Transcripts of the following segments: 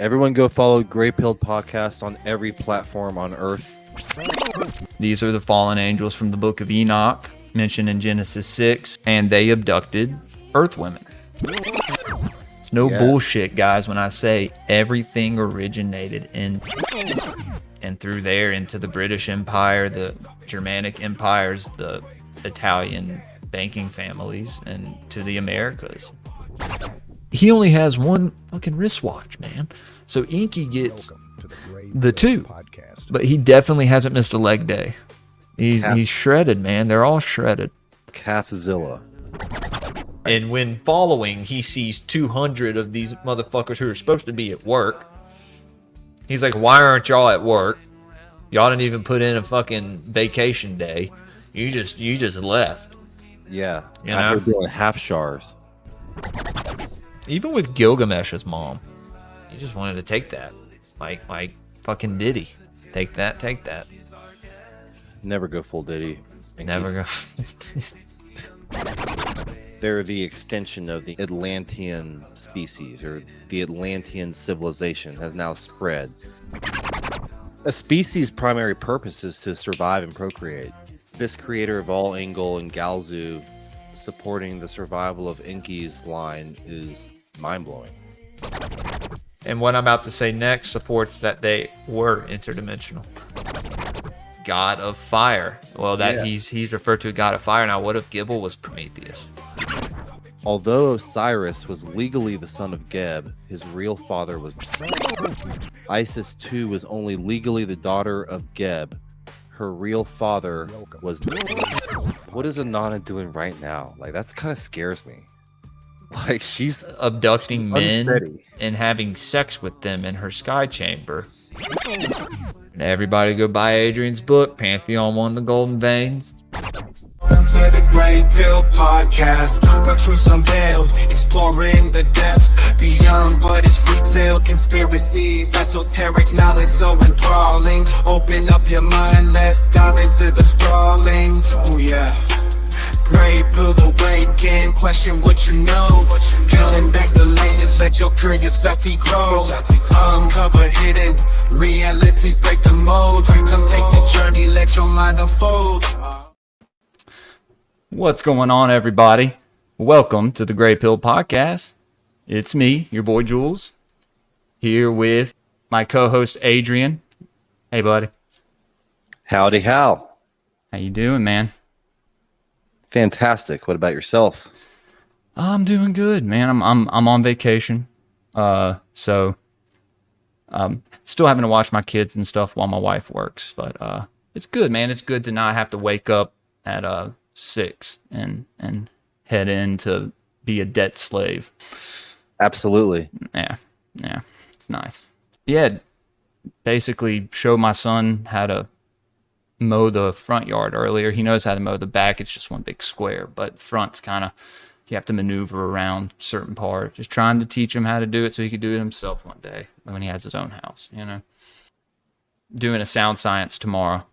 Everyone go follow Greypilledpodcast on every platform on Earth. These are the fallen angels from the book of Enoch, mentioned in Genesis 6, and they abducted Earth women. It's no bullshit, guys, when I say everything originated in and through there into the British Empire, the Germanic empires, the Italian banking families, and to the Americas. He only has one fucking wristwatch, man. So ENKI gets the two, but he definitely hasn't missed a leg day. He's shredded, man. They're all shredded. Calfzilla. And when following, he sees 200 of these motherfuckers who are supposed to be at work. He's like, why aren't y'all at work? Y'all didn't even put in a fucking vacation day. You just left. Yeah. You I know? heard doing half shars. Even with Gilgamesh's mom, he just wanted to take that. Like fucking Diddy. Take that. Never go full Diddy. Never go. They're the extension of the Atlantean species, or the Atlantean civilization has now spread. A species' primary purpose is to survive and procreate. This creator of all Engel and Galzu supporting the survival of ENKI's line is mind-blowing. And what I'm about to say next supports that they were interdimensional. God of fire. Well, he's referred to as God of fire. Now, what if Gibble was Prometheus? Although Osiris was legally the son of Geb, his real father was Isis too was only legally the daughter of Geb. Her real father was. What is Anana doing right now? Like, that's kind of scares me. Like, she's abducting men unsteady and having sex with them in her sky chamber. And everybody go buy Adrian's book, Pantheon Won the Golden Veins. Welcome to the Grey Pill Podcast, where truth's unveiled, exploring the depths beyond what is retail, conspiracies, esoteric knowledge so enthralling. Open up your mind, let's dive into the sprawling. Oh yeah. Grey Pill awaken, question what you know. Peeling back the layers, let your curiosity grow. Uncover hidden realities, break the mold. Come take the journey, let your mind unfold. What's going on, everybody? Welcome to the Grey Pill Podcast. It's me, your boy Jules, here with my co-host Adrian. Hey, buddy. Howdy, Hal. How you doing, man? Fantastic. What about yourself? I'm doing good, man. I'm on vacation, so still having to watch my kids and stuff while my wife works. But it's good, man. It's good to not have to wake up at 6 and head in to be a debt slave. Absolutely. Yeah, it's nice. Yeah, basically show my son how to mow the front yard earlier. He knows how to mow the back. It's just one big square, but front's kind of, you have to maneuver around certain part. Just trying to teach him how to do it so he could do it himself one day when he has his own house, you know. Doing a sound science tomorrow.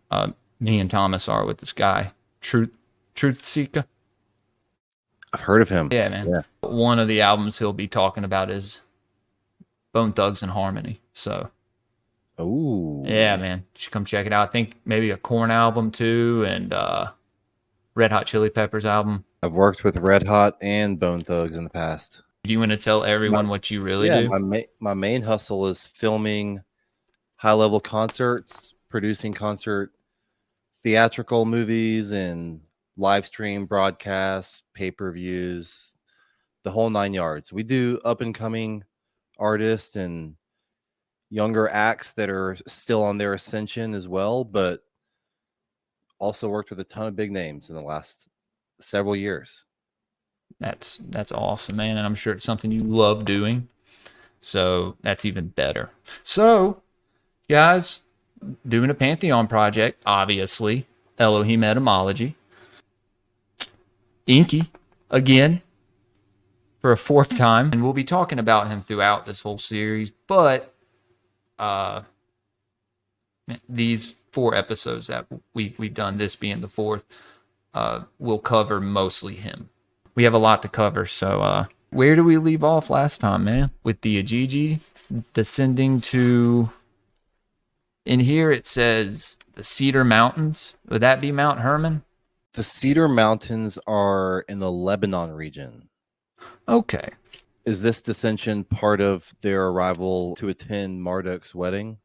Me and Thomas are with this guy, Truth Seeker. I've heard of him. Yeah, man. Yeah. One of the albums he'll be talking about is Bone Thugs and Harmony. So, ooh, yeah, man. You should come check it out. I think maybe a Korn album too, and Red Hot Chili Peppers album. I've worked with Red Hot and Bone Thugs in the past. Do you want to tell everyone what you really do? My main hustle is filming high-level concerts, producing concert theatrical movies, and live stream broadcasts, pay-per-views, the whole 9 yards. We do up-and-coming artists and younger acts that are still on their ascension as well, but also worked with a ton of big names in the last several years. That's awesome, man, and I'm sure it's something you love doing, so that's even better. So, guys, doing a Pantheon project, obviously, Elohim Etymology. ENKI, again, for a fourth time, and we'll be talking about him throughout this whole series, but these 4 episodes that we've done, this being the fourth, will cover mostly him. We have a lot to cover, so Where do we leave off last time, man? With the Ajiji descending to... In here it says the Cedar Mountains. Would that be Mount Hermon? The Cedar Mountains are in the Lebanon region. Okay. Is this dissension part of their arrival to attend Marduk's wedding?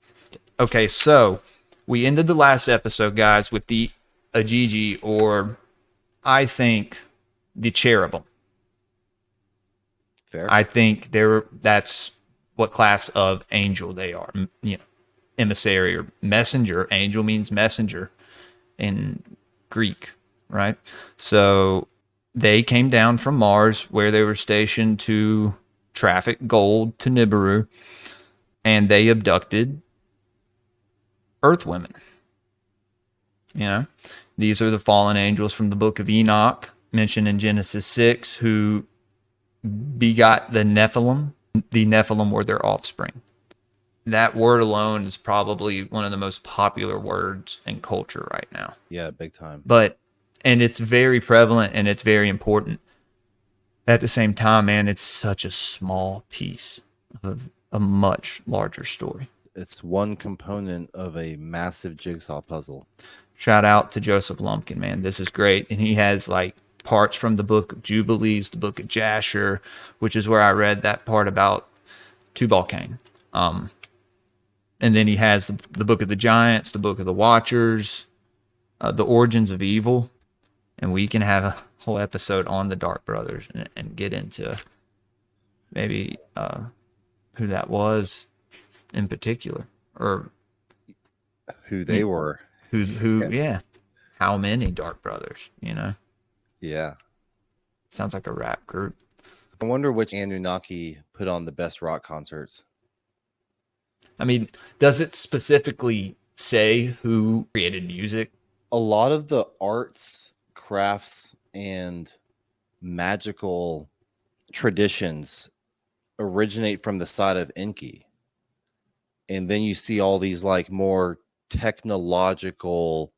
Okay, so we ended the last episode, guys, with the Ajiji, or I think the cherubim. Fair. I think that's what class of angel they are. You know, emissary or messenger. Angel means messenger in Greek, right? So they came down from Mars, where they were stationed to traffic gold to Nibiru, and they abducted Earth women. You know, these are the fallen angels from the book of Enoch, mentioned in Genesis 6, who begot the Nephilim. The Nephilim were their offspring. That word alone is probably one of the most popular words in culture right now. Yeah, big time. And it's very prevalent and it's very important. At the same time, man, it's such a small piece of a much larger story. It's one component of a massive jigsaw puzzle. Shout out to Joseph Lumpkin, man. This is great. And he has like parts from the book of Jubilees, the book of Jasher, which is where I read that part about Tubal-Cain. And then he has the book of the Giants, the book of the Watchers, the origins of evil. And we can have a whole episode on the Dark Brothers and get into maybe who that was in particular, or who they were. Yeah. How many Dark Brothers, you know? Yeah. Sounds like a rap group. I wonder which Anunnaki put on the best rock concerts. I mean, does it specifically say who created music? A lot of the arts, crafts, and magical traditions originate from the side of ENKI. And then you see all these like more technological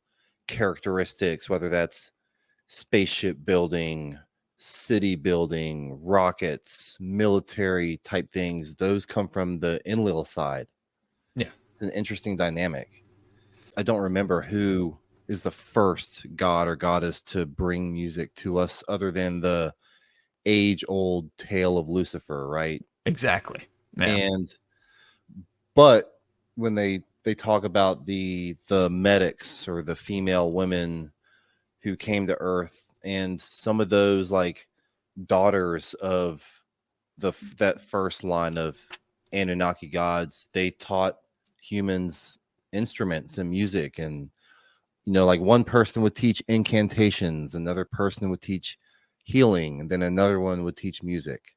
characteristics, whether that's spaceship building, city building, rockets, military type things. Those come from the Enlil side. Yeah. It's an interesting dynamic. I don't remember who is the first god or goddess to bring music to us other than the age-old tale of Lucifer, right? Exactly. Man. But when they talk about the medics or the female women who came to Earth, and some of those like daughters of that first line of Anunnaki gods, they taught humans instruments and music, and you know, like one person would teach incantations, another person would teach healing, and then another one would teach music.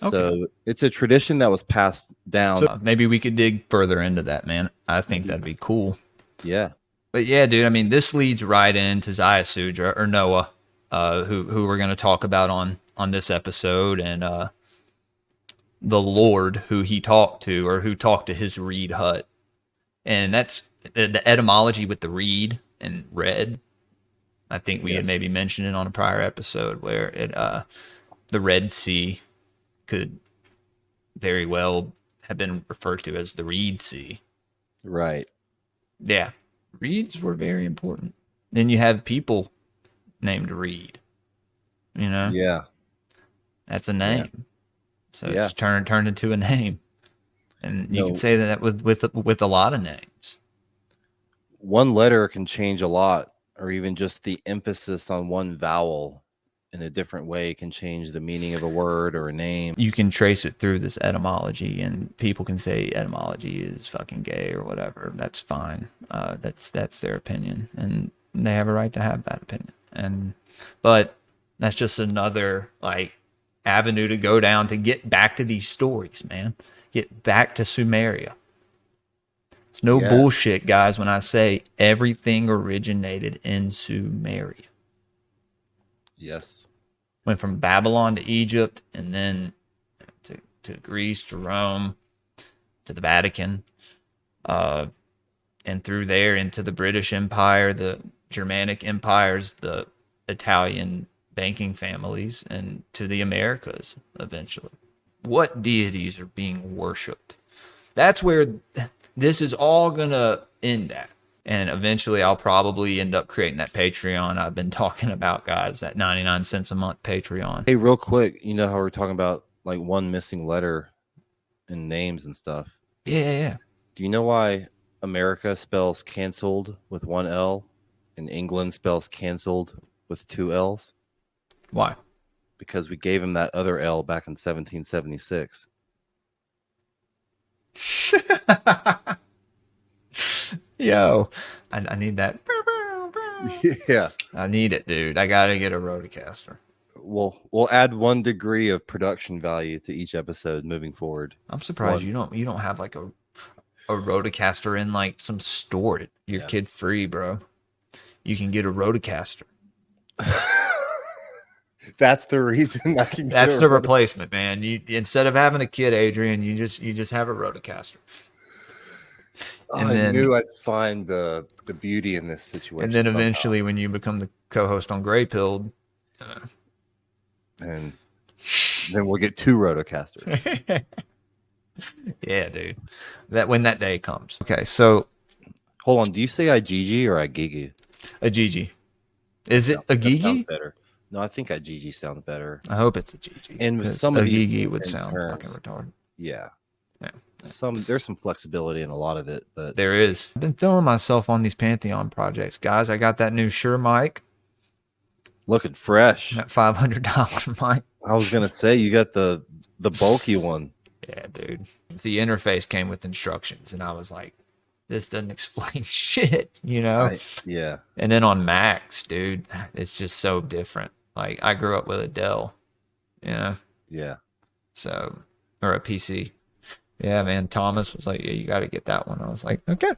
Okay. So it's a tradition that was passed down. So maybe we could dig further into that, man. I think that'd be cool. Yeah. But yeah, dude, I mean, this leads right into Ziasudra, or Noah, who we're going to talk about on this episode, and the Lord who he talked to, or who talked to his reed hut. And that's the etymology with the reed and red. I think we had maybe mentioned it on a prior episode, where it the Red Sea could very well have been referred to as the Reed Sea. Right. Yeah. Reeds were very important. Then you have people named Reed. You know? Yeah. That's a name. Yeah. So it's turned into a name. And you can say that with a lot of names. One letter can change a lot, or even just the emphasis on one vowel in a different way can change the meaning of a word or a name. You can trace it through this etymology, and people can say etymology is fucking gay or whatever. That's fine. That's their opinion, and they have a right to have that opinion. But that's just another like avenue to go down to get back to these stories, man. Get back to Sumeria. It's no bullshit, guys, when I say everything originated in Sumeria. Yes. Went from Babylon to Egypt, and then to Greece, to Rome, to the Vatican, and through there into the British Empire, the Germanic empires, the Italian banking families and to the Americas eventually. What deities are being worshipped? That's where this is all going to end at. And eventually I'll probably end up creating that Patreon I've been talking about, guys, that 99 cents a month Patreon. Hey, real quick, you know how we're talking about like one missing letter in names and stuff? Yeah. Do you know why America spells canceled with one L and England spells canceled with two L's? Why? Because we gave him that other L back in 1776. Yo, I need that. Yeah. I need it, dude. I got to get a Rodecaster. We'll add 1 degree of production value to each episode moving forward. I'm surprised you don't have like a Rodecaster in like some store. You're kid free, bro. You can get a Rodecaster. That's the reason I can. That's the replacement, man. You instead of having a kid, Adrian, you just have a Rodecaster. And I knew I'd find the beauty in this situation. And then eventually, when you become the co-host on Greypilled, and then we'll get 2 Rodocasters. Yeah, dude. When that day comes. Okay, so hold on. Do you say Igigi or Igigi? Igigi. Is it Igigi? Sounds better. No, I think Igigi sounds better. I hope it's Igigi. And with some of Igigi would sound fucking retarded. Yeah. There's some flexibility in a lot of it, but there is. I've been feeling myself on these Pantheon projects, guys. I got that new Shure mic. Looking fresh. That $500 mic. I was gonna say you got the bulky one. Yeah, dude. The interface came with instructions, and I was like, "This doesn't explain shit," you know? Yeah. And then on Macs, dude, it's just so different. Like I grew up with a Dell, you know? Yeah. So, or a PC. Yeah, man. Thomas was like, "Yeah, you got to get that one." I was like, "Okay,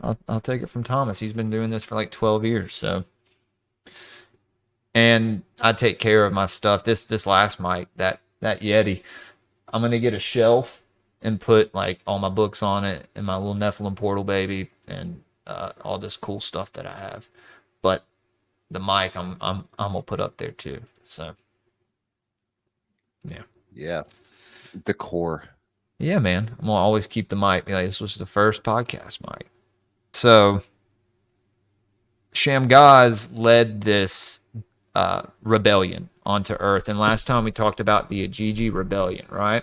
I'll take it from Thomas. He's been doing this for like 12 years." So, and I take care of my stuff. This last mic, that Yeti, I'm gonna get a shelf and put like all my books on it and my little Nephilim portal baby and all this cool stuff that I have. But the mic, I'm gonna put up there too. So, yeah, decor. Yeah, man. I'm gonna always keep the mic. Like, this was the first podcast mic. So, Shamgaz led this rebellion onto Earth, and last time we talked about the Igigi rebellion, right?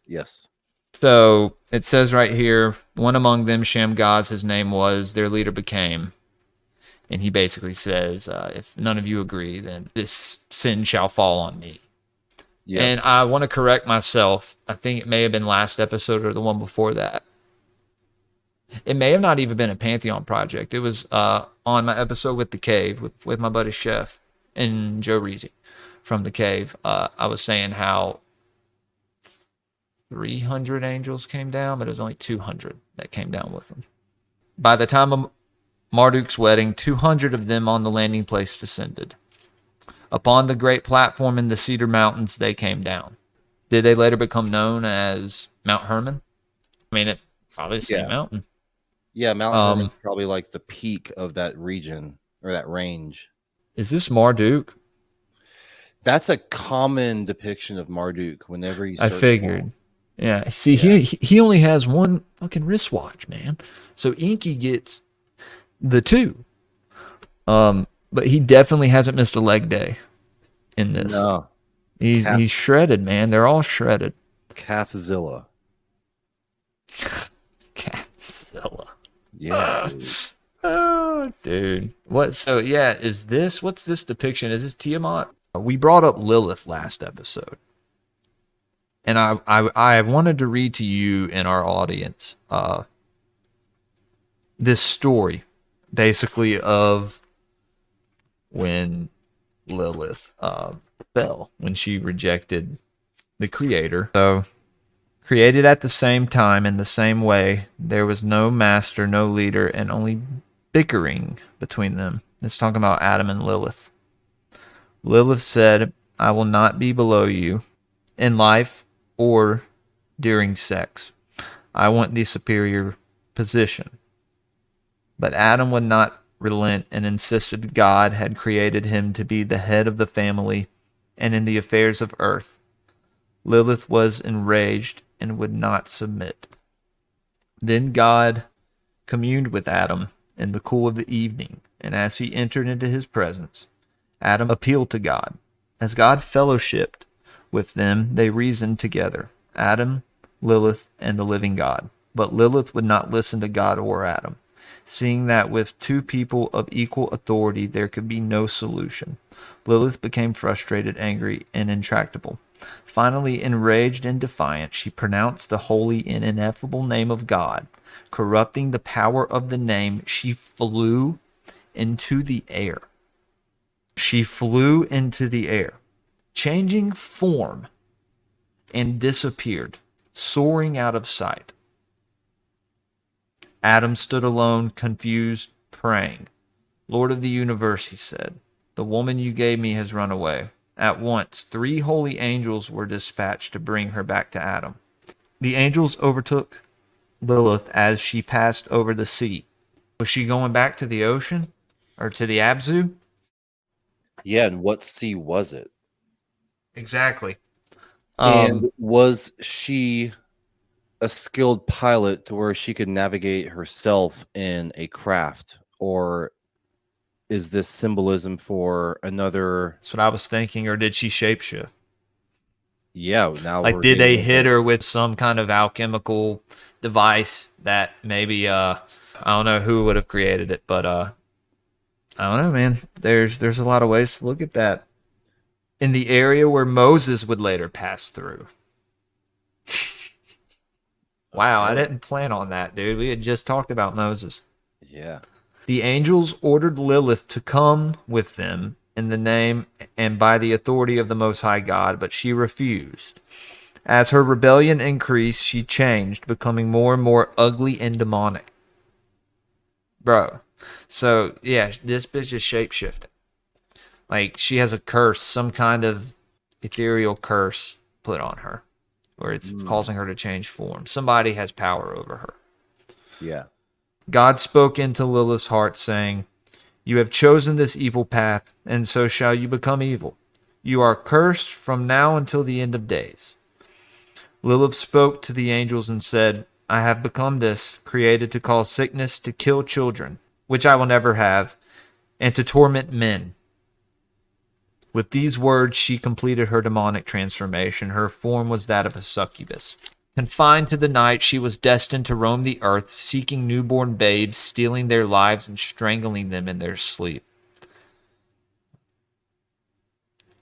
Yes. So it says right here, one among them, Shamgaz, his name was, their leader became, and he basically says, if none of you agree, then this sin shall fall on me. Yeah. And I want to correct myself. I think it may have been last episode or the one before that. It may have not even been a Pantheon project. It was on my episode with The Cave, with my buddy Chef and Joe Reezy from The Cave. I was saying how 300 angels came down, but it was only 200 that came down with them. By the time of Marduk's wedding, 200 of them on the landing place descended. Upon the great platform in the Cedar Mountains, they came down. Did they later become known as Mount Hermon? I mean, it probably is a mountain. Yeah, Mount Hermon's probably like the peak of that region or that range. Is this Marduk? That's a common depiction of Marduk whenever you search. I figured. Yeah. See, he only has one fucking wristwatch, man. So ENKI gets the 2. But he definitely hasn't missed a leg day in this. No. He's shredded, man. They're all shredded. Calfzilla. Calfzilla. Yeah. Dude. Oh, dude. What's this depiction? Is this Tiamat? We brought up Lilith last episode. And I wanted to read to you and our audience this story, basically, of when Lilith fell, when she rejected the Creator. So, created at the same time, in the same way, there was no master, no leader, and only bickering between them. It's talking about Adam and Lilith. Lilith said, "I will not be below you in life or during sex. I want the superior position." But Adam would not relent and insisted God had created him to be the head of the family and in the affairs of earth. Lilith was enraged and would not submit. Then God communed with Adam in the cool of the evening, and as he entered into his presence, Adam appealed to God. As God fellowshipped with them, they reasoned together, Adam, Lilith, and the living God. But Lilith would not listen to God or Adam, seeing that with two people of equal authority there could be no solution. Lilith became frustrated, angry, and intractable. Finally, enraged and defiant, she pronounced the holy and ineffable name of God. Corrupting the power of the name, she flew into the air. She flew into the air, changing form, and disappeared, soaring out of sight. Adam stood alone, confused, praying. Lord of the universe, he said, the woman you gave me has run away. At once, 3 holy angels were dispatched to bring her back to Adam. The angels overtook Lilith as she passed over the sea. Was she going back to the ocean or to the Abzu? Yeah, and what sea was it? Exactly. And was she a skilled pilot to where she could navigate herself in a craft, or is this symbolism for another? That's what I was thinking. Or did she shapeshift? Yeah, now Like, we're did they getting hit into- her with some kind of alchemical device that maybe I don't know who would have created it, but I don't know, man. There's a lot of ways to look at that. In the area where Moses would later pass through. Wow, I didn't plan on that, dude. We had just talked about Moses. Yeah. The angels ordered Lilith to come with them in the name and by the authority of the Most High God, but she refused. As her rebellion increased, she changed, becoming more and more ugly and demonic. Bro. So, yeah, this bitch is shapeshifting. Like, she has a curse, some kind of ethereal curse put on her, where it's causing her to change form. Somebody has power over her. Yeah. God spoke into Lilith's heart, saying, you have chosen this evil path, and so shall you become evil. You are cursed from now until the end of days. Lilith spoke to the angels and said, I have become this, created to cause sickness, to kill children, which I will never have, and to torment men. With these words, she completed her demonic transformation. Her form was that of a succubus. Confined to the night, she was destined to roam the earth, seeking newborn babes, stealing their lives, and strangling them in their sleep.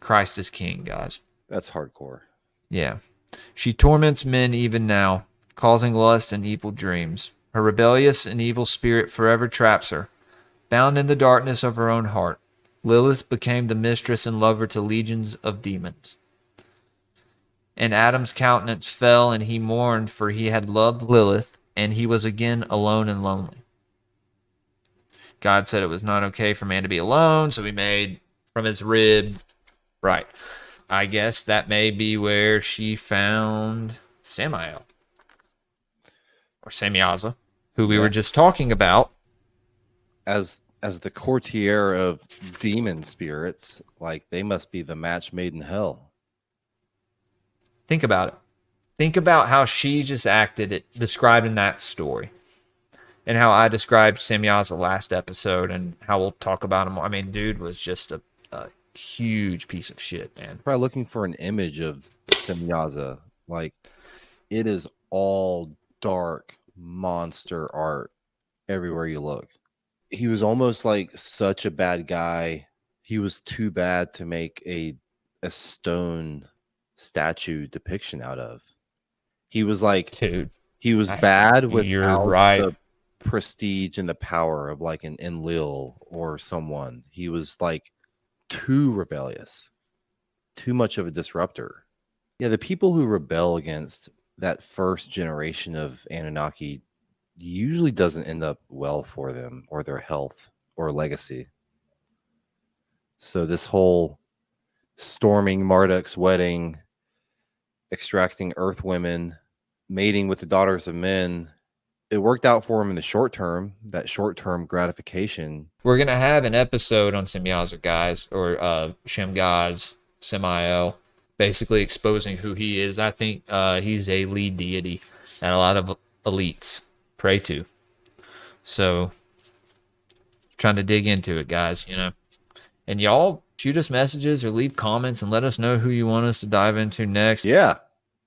Christ is king, guys. That's hardcore. Yeah. She torments men even now, causing lust and evil dreams. Her rebellious and evil spirit forever traps her, bound in the darkness of her own heart. Lilith became the mistress and lover to legions of demons. And Adam's countenance fell, and he mourned, for he had loved Lilith, and he was again alone and lonely. God said it was not okay for man to be alone, so he made from his rib. Right. I guess that may be where she found Samael. Or Samyaza, who we were just talking about. As the courtier of demon spirits, like, they must be the match made in hell. Think about it. Think about how she just acted it, described in that story. And how I described Samyaza last episode, and how we'll talk about him. I mean, dude was just a huge piece of shit, man. Try looking for an image of Semyaza. Like, it is all dark monster art everywhere you look. He was almost like such a bad guy. He was too bad to make a stone statue depiction out of. He was like, Dude, he was bad you're without right. the prestige and the power of like an Enlil or someone. He was like too rebellious, too much of a disruptor. Yeah, the people who rebel against that first generation of Anunnaki usually doesn't end up well for them or their health or legacy. So this whole storming Marduk's wedding, extracting earth women, mating with the daughters of men, it worked out for him in the short term, that short-term gratification. We're going to have an episode on Semyaza, guys, or Shem Gaz, Semiel, basically exposing who he is. I think he's a lead deity that a lot of elites pray to. So, trying to dig into it, guys, you know. And y'all shoot us messages or leave comments and let us know who you want us to dive into next. Yeah.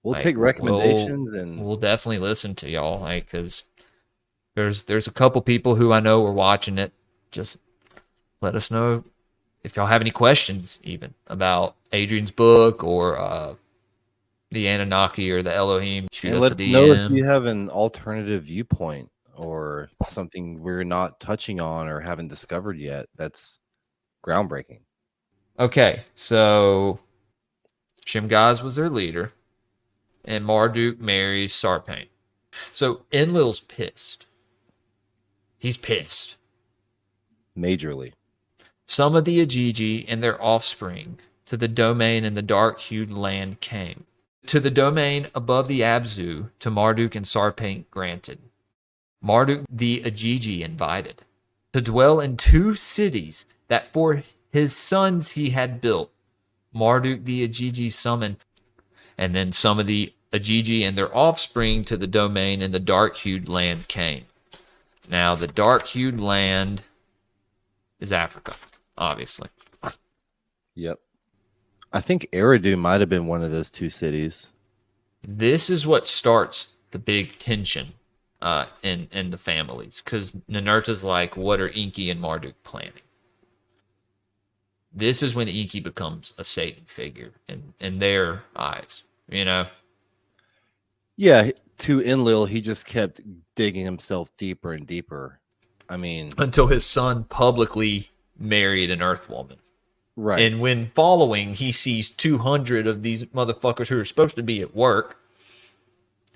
We'll Like, take recommendations and we'll definitely listen to y'all, like, because there's a couple people who I know are watching it. Just let us know if y'all have any questions, even about Adrian's book or the Anunnaki or the Elohim. Shoot and us let a us know if DM. you have an alternative viewpoint or something we're not touching on or haven't discovered yet. That's groundbreaking. Okay, so Shemgaz was their leader, and Marduk marries Sarpain. So Enlil's pissed. He's pissed. Majorly. Some of the Ajiji and their offspring to the domain in the dark-hued land came. To the domain above the Abzu, to Marduk and Sarpain granted. Marduk the Ajiji invited. To dwell in 2 cities that for his sons he had built. Marduk the Ajiji summoned. And then some of the Ajiji and their offspring to the domain in the dark-hued land came. Now, the dark-hued land is Africa, obviously. Yep. I think Eridu might have been one of those 2 cities. This is what starts the big tension in the families, because Ninurta's like, what are ENKI and Marduk planning? This is when ENKI becomes a Satan figure in their eyes, you know? Yeah, to Enlil, he just kept digging himself deeper and deeper. I mean, Until his son publicly married an Earth woman. right. And when following, he sees 200 of these motherfuckers who are supposed to be at work.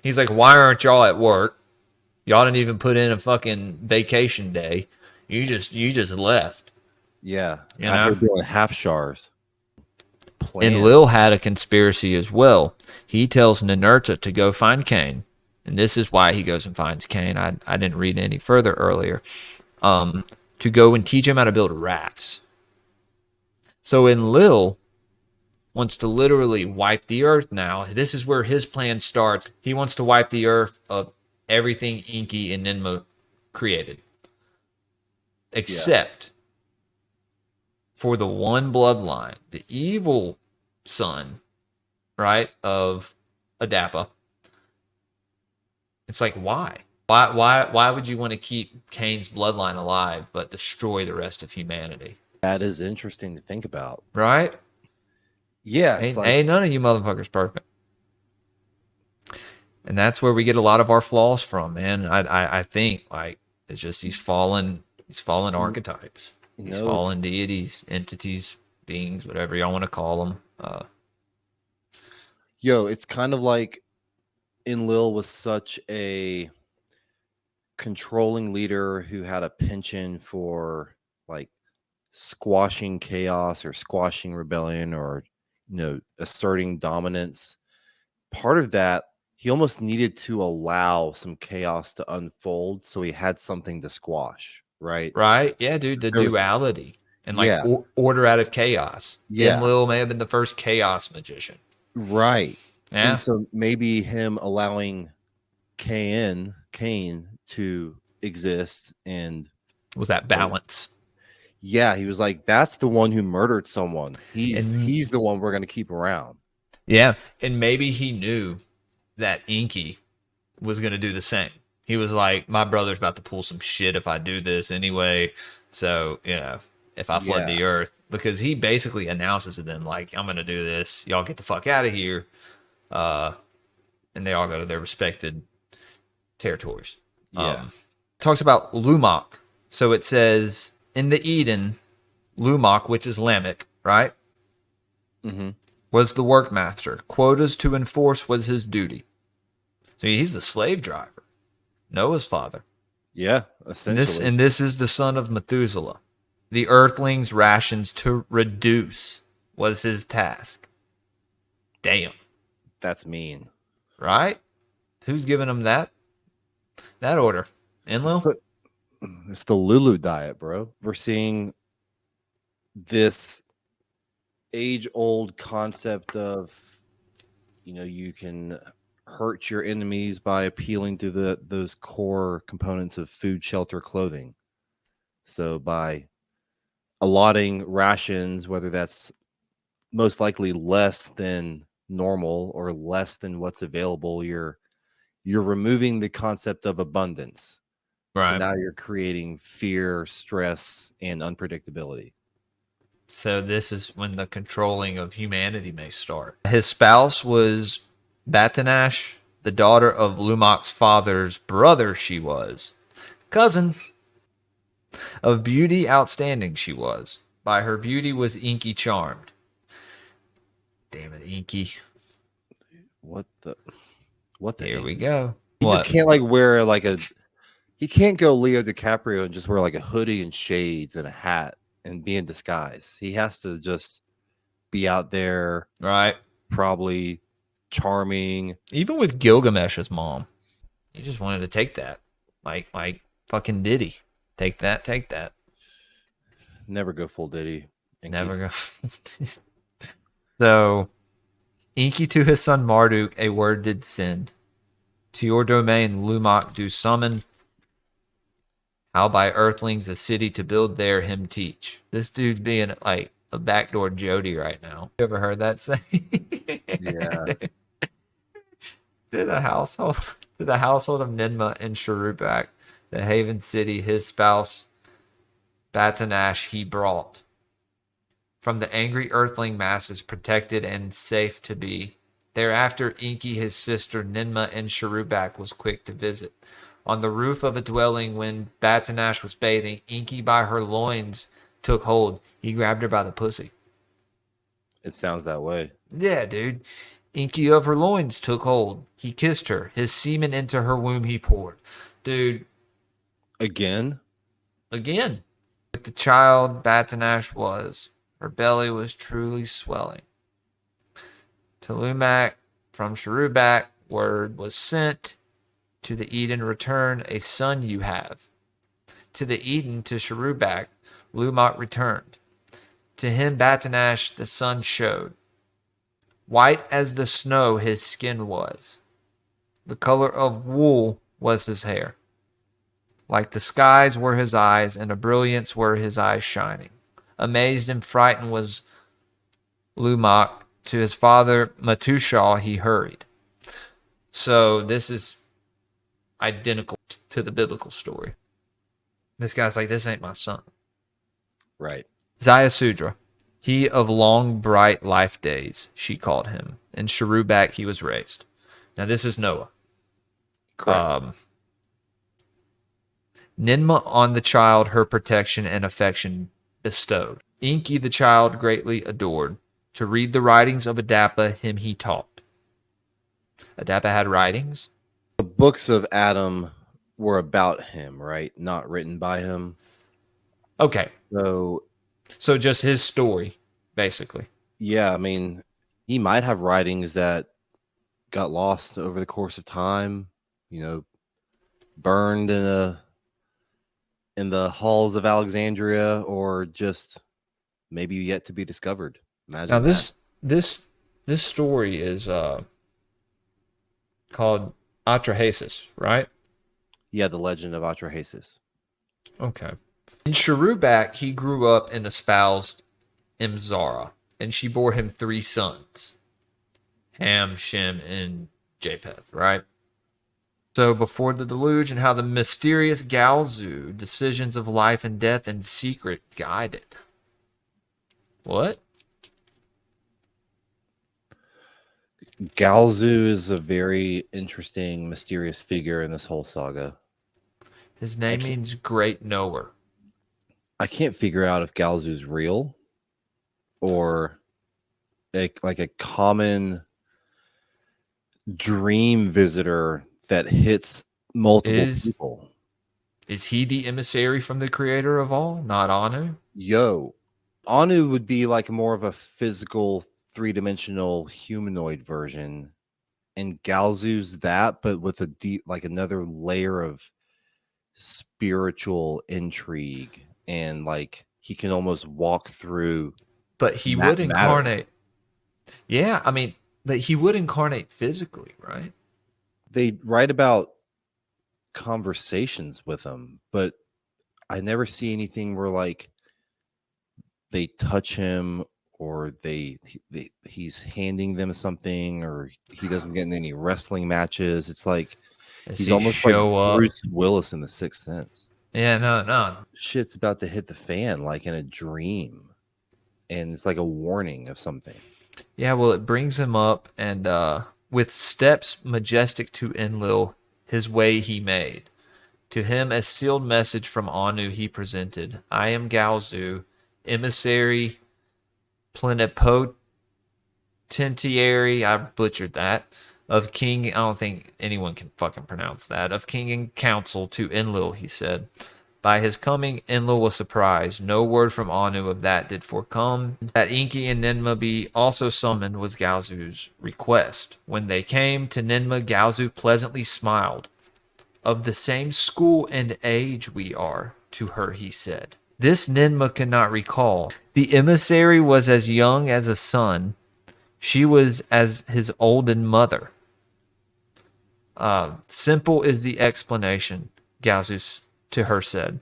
He's like, why aren't y'all at work? Y'all didn't even put in a fucking vacation day. You just left. Yeah. You I know? heard doing half shars. And Lil had a conspiracy as well. He tells Ninurta to go find Cain. And this is why he goes and finds Cain. I didn't read any further earlier. To go and teach him how to build rafts. So Enlil wants to literally wipe the earth now. This is where his plan starts. He wants to wipe the earth of everything ENKI and Ninmah created. Except for the one bloodline, the evil son, right, of Adapa. It's like, why? Why would you want to keep Cain's bloodline alive but destroy the rest of humanity? That is interesting to think about. Right? Yeah. It's Ain't none of you motherfuckers perfect. And that's where we get a lot of our flaws from, man. I think, like, it's just these fallen archetypes. These fallen deities, entities, beings, whatever y'all want to call them. it's kind of like Enlil was such a controlling leader who had a penchant for like squashing chaos or squashing rebellion or asserting dominance. Part of that, he almost needed to allow some chaos to unfold so he had something to squash, right? Right? Yeah, dude, the duality and like order out of chaos. Yeah. Enlil may have been the first chaos magician. Right. Yeah. And so maybe him allowing Cain to exist and was that balance. Yeah, he was like, that's the one who murdered someone. He's the one we're going to keep around. Yeah, and maybe he knew that ENKI was going to do the same. He was like, my brother's about to pull some shit if I do this anyway. So, if I flood the earth, because he basically announces to them, like, I'm going to do this. Y'all get the fuck out of here. And they all go to their respected territories. Talks about Lumak. So it says in the Eden, Lumak, which is Lamech, right? Mm-hmm. Was the workmaster. Quotas to enforce was his duty. So he's the slave driver. Noah's father. Yeah, essentially. And this is the son of Methuselah. The earthlings' rations to reduce was his task. Damn. That's mean. Right? Who's giving him that? that order. Enlil? It's the Lulu diet, bro. We're seeing this age-old concept of, you can hurt your enemies by appealing to those core components of food, shelter, clothing. So by allotting rations, whether that's most likely less than normal or less than what's available, you're removing the concept of abundance. Right. So now you're creating fear, stress, and unpredictability. So this is when the controlling of humanity may start. His spouse was Batanash, the daughter of Lumok's father's brother she was. Cousin. Of beauty outstanding she was. By her beauty was ENKI charmed. Damn it, ENKI. What the Here we go. He just can't wear he can't go Leo DiCaprio and just wear a hoodie and shades and a hat and be in disguise. He has to just be out there, right? Probably charming. Even with Gilgamesh's mom, he just wanted to take that, like fucking Diddy. Take that. Never go full Diddy. Never go. So, ENKI to his son Marduk a word did send. To your domain Lumok do summon. How by earthlings a city to build there him teach. This dude's being like a backdoor Jody right now. You ever heard that say? Yeah. To the household of Ninmah and Sharubak, the haven city, his spouse Batanash he brought. From the angry earthling masses protected and safe to be. Thereafter ENKI his sister Ninmah and Sharubak was quick to visit. On the roof of a dwelling when Batanash was bathing, ENKI by her loins took hold. He grabbed her by the pussy. It sounds that way. Yeah, dude. ENKI of her loins took hold. He kissed her. His semen into her womb he poured. Dude. Again? With the child Batanash was, her belly was truly swelling. To Lumak from Sharubak, word was sent. To the Eden return, a son you have. To the Eden, to Sharubak, Lumok returned. To him Batanash the sun showed. White as the snow his skin was. The color of wool was his hair. Like the skies were his eyes, and a brilliance were his eyes shining. Amazed and frightened was Lumok. To his father Matushal he hurried. So this is identical to the biblical story. This guy's like, this ain't my son. Right. Zayasudra, he of long bright life days, she called him. In Sharubak he was raised. Now this is Noah. Correct. Ninmah on the child her protection and affection bestowed. ENKI the child greatly adored. To read the writings of Adapa him he taught. Adapa had writings? The books of Adam were about him, right? Not written by him. Okay. So just his story, basically. Yeah, I mean, he might have writings that got lost over the course of time, burned in the halls of Alexandria, or just maybe yet to be discovered. Imagine now that. this story is called Atrahasis, right? Yeah, the legend of Atrahasis. Okay. In Sharubak, he grew up and espoused Imzara, and she bore him 3 sons, Ham, Shem, and Japheth, right? So before the deluge and how the mysterious Galzu, decisions of life and death in secret guided. What? Galzu is a very interesting, mysterious figure in this whole saga. His name means great knower. I can't figure out if Galzu's real or like a common dream visitor that hits multiple people. Is he the emissary from the creator of all, not Anu? Anu would be like more of a physical, 3-dimensional humanoid version. and Galzu's that, but with a deep, like another layer of spiritual intrigue, and like he can almost walk through. But he would incarnate. Yeah, I mean, but he would incarnate physically, right? They write about conversations with him, but I never see anything where like they touch him, or he's handing them something, or he doesn't get in any wrestling matches. It's like he's almost like Bruce Willis in The Sixth Sense. Yeah, no. Shit's about to hit the fan like in a dream, and it's like a warning of something. Yeah, well, it brings him up, and with steps majestic to Enlil, his way he made. To him a sealed message from Anu he presented. I am Galzu, emissary, plenipotentiary, I butchered that, of King, I don't think anyone can fucking pronounce that, of King and Council to Enlil, he said. By his coming, Enlil was surprised. No word from Anu of that did forecome. That ENKI and Ninmah be also summoned was Galzu's request. When they came to Ninmah, Galzu pleasantly smiled. Of the same school and age we are, to her he said. This Ninmah could not recall. The emissary was as young as a son. She was as his olden mother. Simple is the explanation, Galzu to her said.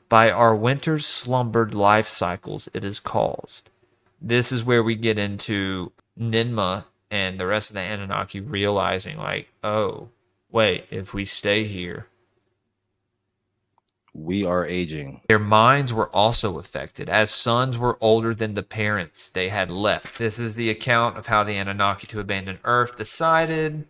By our winter's slumbered life cycles it is caused. This is where we get into Ninmah and the rest of the Anunnaki realizing like, oh, wait, if we stay here, we are aging. Their minds were also affected, as sons were older than the parents they had left. This is the account of how the Anunnaki to abandon Earth decided.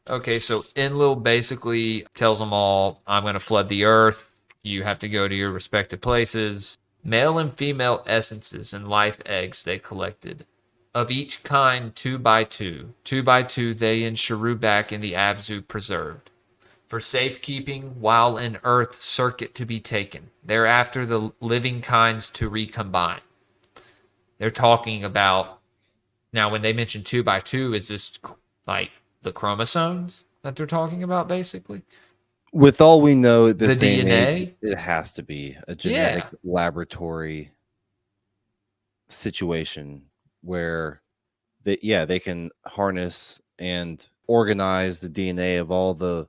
Okay, so Enlil basically tells them all, I'm going to flood the Earth. You have to go to your respective places. Male and female essences and life eggs they collected. Of each kind, 2 by 2. 2 by 2 they in Sharubak in the Abzu preserved. For safekeeping, while in Earth circuit to be taken. Thereafter the living kinds to recombine. They're talking about, now when they mention 2 by 2, is this like the chromosomes that they're talking about basically? With all we know, the DNA, age, it has to be a genetic laboratory situation where they can harness and organize the DNA of all the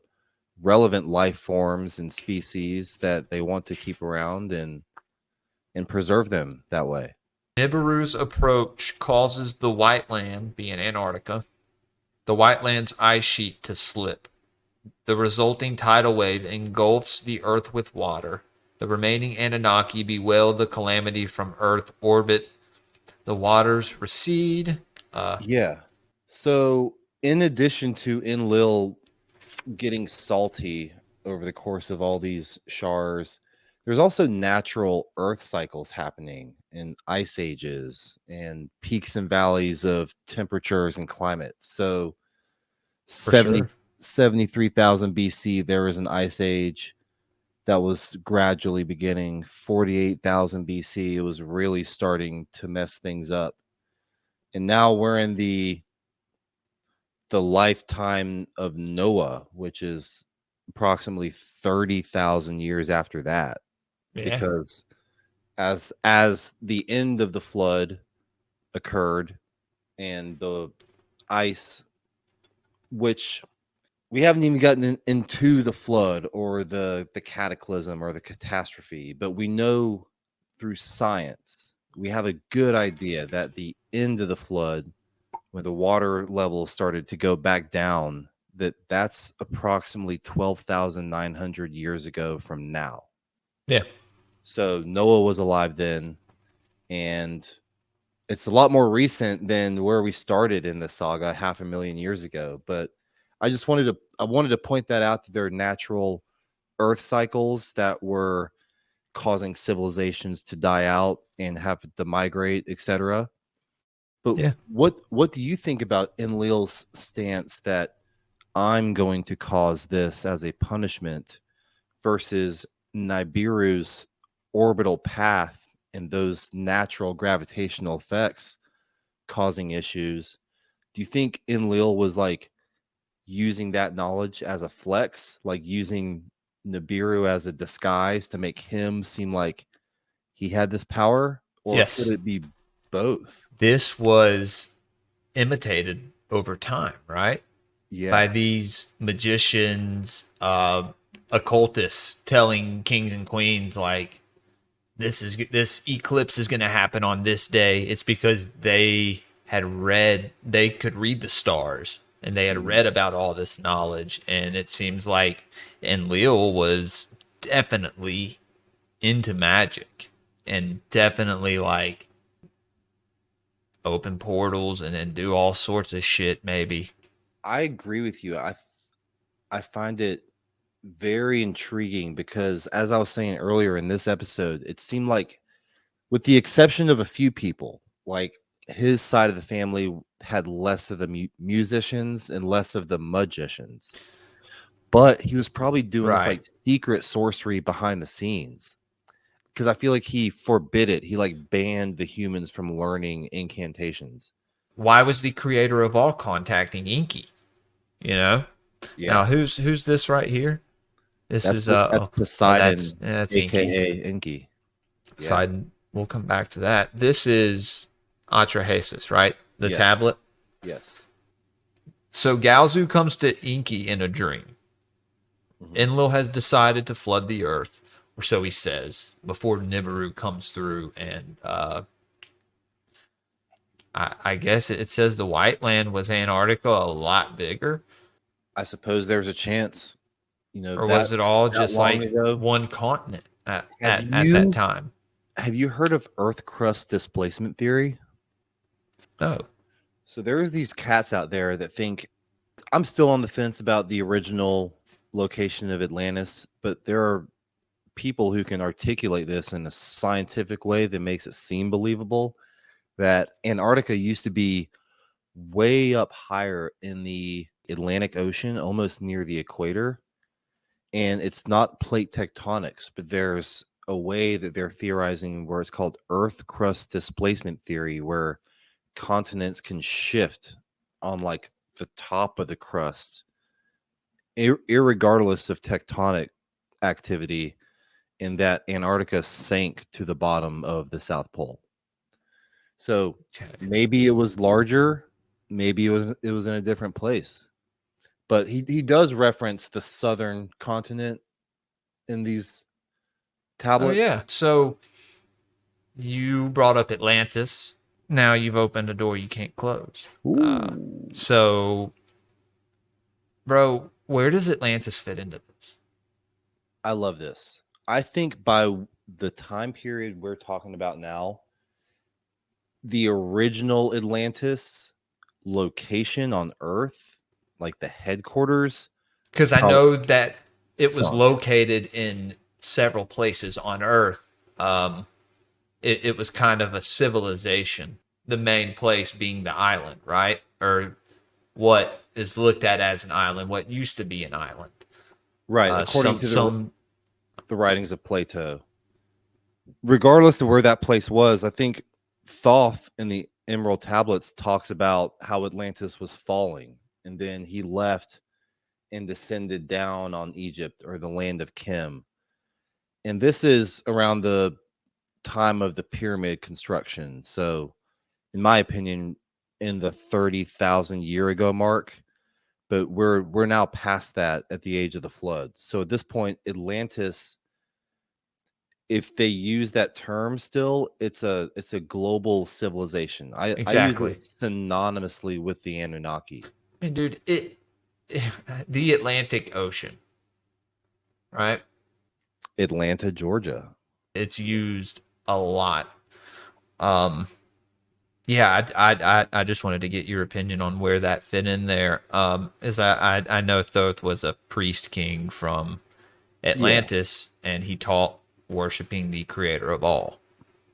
relevant life forms and species that they want to keep around and preserve them that way. Nibiru's approach causes the White Land, being Antarctica, the White Land's ice sheet to slip. The resulting tidal wave engulfs the Earth with water. The remaining Anunnaki bewail the calamity from Earth orbit. The waters recede. So in addition to Enlil getting salty over the course of all these shars, there's also natural Earth cycles happening in ice ages and peaks and valleys of temperatures and climate. So 73,000 BC, there was an ice age that was gradually beginning. 48,000 BC, it was really starting to mess things up. And now we're in the lifetime of Noah, which is approximately 30,000 years after that. Yeah. Because as the end of the flood occurred and the ice, which we haven't even gotten into the flood or the cataclysm or the catastrophe, but we know through science, we have a good idea that the end of the flood, when the water level started to go back down, that's approximately 12,900 years ago from now. Yeah. So Noah was alive then, and it's a lot more recent than where we started in the saga 500,000 years ago. But I just wanted to point that out, that there are natural Earth cycles that were causing civilizations to die out and have to migrate, etc. But what do you think about Enlil's stance that I'm going to cause this as a punishment versus Nibiru's orbital path and those natural gravitational effects causing issues? Do you think Enlil was like using that knowledge as a flex, like using Nibiru as a disguise to make him seem like he had this power? Or Yes. could it be both? This was imitated over time, right? Yeah. By these magicians, occultists telling kings and queens like this eclipse is going to happen on this day. It's because they could read the stars and they had read about all this knowledge. And it seems like Enlil was definitely into magic and definitely like open portals and then do all sorts of shit. Maybe. I agree with you. I find it very intriguing because, as I was saying earlier in this episode, it seemed like, with the exception of a few people, like his side of the family had less of the musicians and less of the magicians. But he was probably doing this like secret sorcery behind the scenes, because I feel like he forbid it. He like banned the humans from learning incantations. Why was the creator of all contacting ENKI? You know? Yeah. Now who's this right here? That's Poseidon, that's aka ENKI. Poseidon. We'll come back to that. This is Atrahasis, right? The tablet. Yes. So Galzu comes to ENKI in a dream. Enlil has decided to flood the earth, or so he says, before Nibiru comes through, and I guess it says the White Land was Antarctica a lot bigger. I suppose there's a chance. Or was it all just like one continent at that time? Have you heard of Earth crust displacement theory? No. So there's these cats out there that think, I'm still on the fence about the original location of Atlantis, but there are people who can articulate this in a scientific way that makes it seem believable, that Antarctica used to be way up higher in the Atlantic Ocean, almost near the equator. And it's not plate tectonics, but there's a way that they're theorizing where it's called Earth crust displacement theory, where continents can shift on like the top of the crust, irregardless of tectonic activity, and that Antarctica sank to the bottom of the South Pole. So maybe it was larger, maybe it was in a different place. But he does reference the southern continent in these tablets. Oh, yeah. So you brought up Atlantis. Now you've opened a door you can't close. So, bro, where does Atlantis fit into this? I love this. I think by the time period we're talking about now, the original Atlantis location on Earth, like the headquarters, because I know that it was located in several places on Earth. It was kind of a civilization, the main place being the island, right? Or what is looked at as an island, what used to be an island. Right, according to the writings of Plato. Regardless of where that place was, I think Thoth in the Emerald Tablets talks about how Atlantis was falling, and then he left and descended down on Egypt, or the land of Kim. And this is around the time of the pyramid construction. So, in my opinion, in the 30,000 year ago mark, but we're now past that at the age of the flood. So at this point, Atlantis, if they use that term still, it's a global civilization. I use it synonymously with the Anunnaki. And dude, the Atlantic Ocean, right? Atlanta, Georgia. It's used a lot. Yeah, I just wanted to get your opinion on where that fit in there. As I know Thoth was a priest king from Atlantis, and he taught worshiping the creator of all.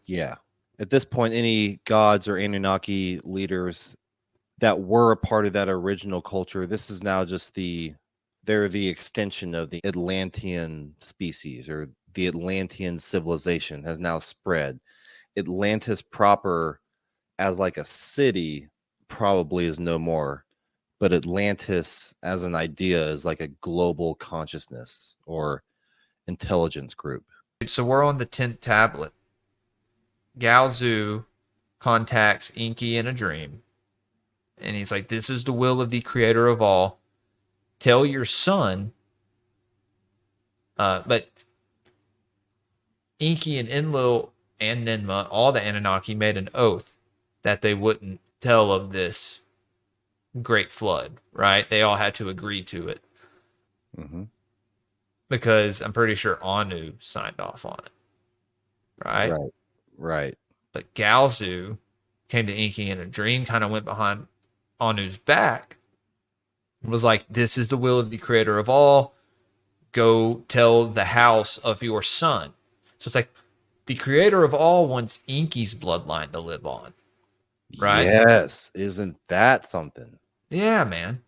Yeah. At this point, any gods or Anunnaki leaders that were a part of that original culture, this is now just they're the extension of the Atlantean species, or the Atlantean civilization has now spread. Atlantis proper as like a city probably is no more, but Atlantis as an idea is like a global consciousness or intelligence group. So we're on the 10th tablet. Galzu contacts ENKI in a dream. And he's like, this is the will of the creator of all. Tell your son. But ENKI and Enlil and Ninmah, all the Anunnaki, made an oath that they wouldn't tell of this great flood, right? They all had to agree to it. Mm-hmm. Because I'm pretty sure Anu signed off on it. Right? Right. But Galzu came to ENKI in a dream, kind of went behind Anu's back, and was like, this is the will of the creator of all. Go tell the house of your son. So it's like the creator of all wants ENKI's bloodline to live on. Right? Yes. Isn't that something? Yeah, man.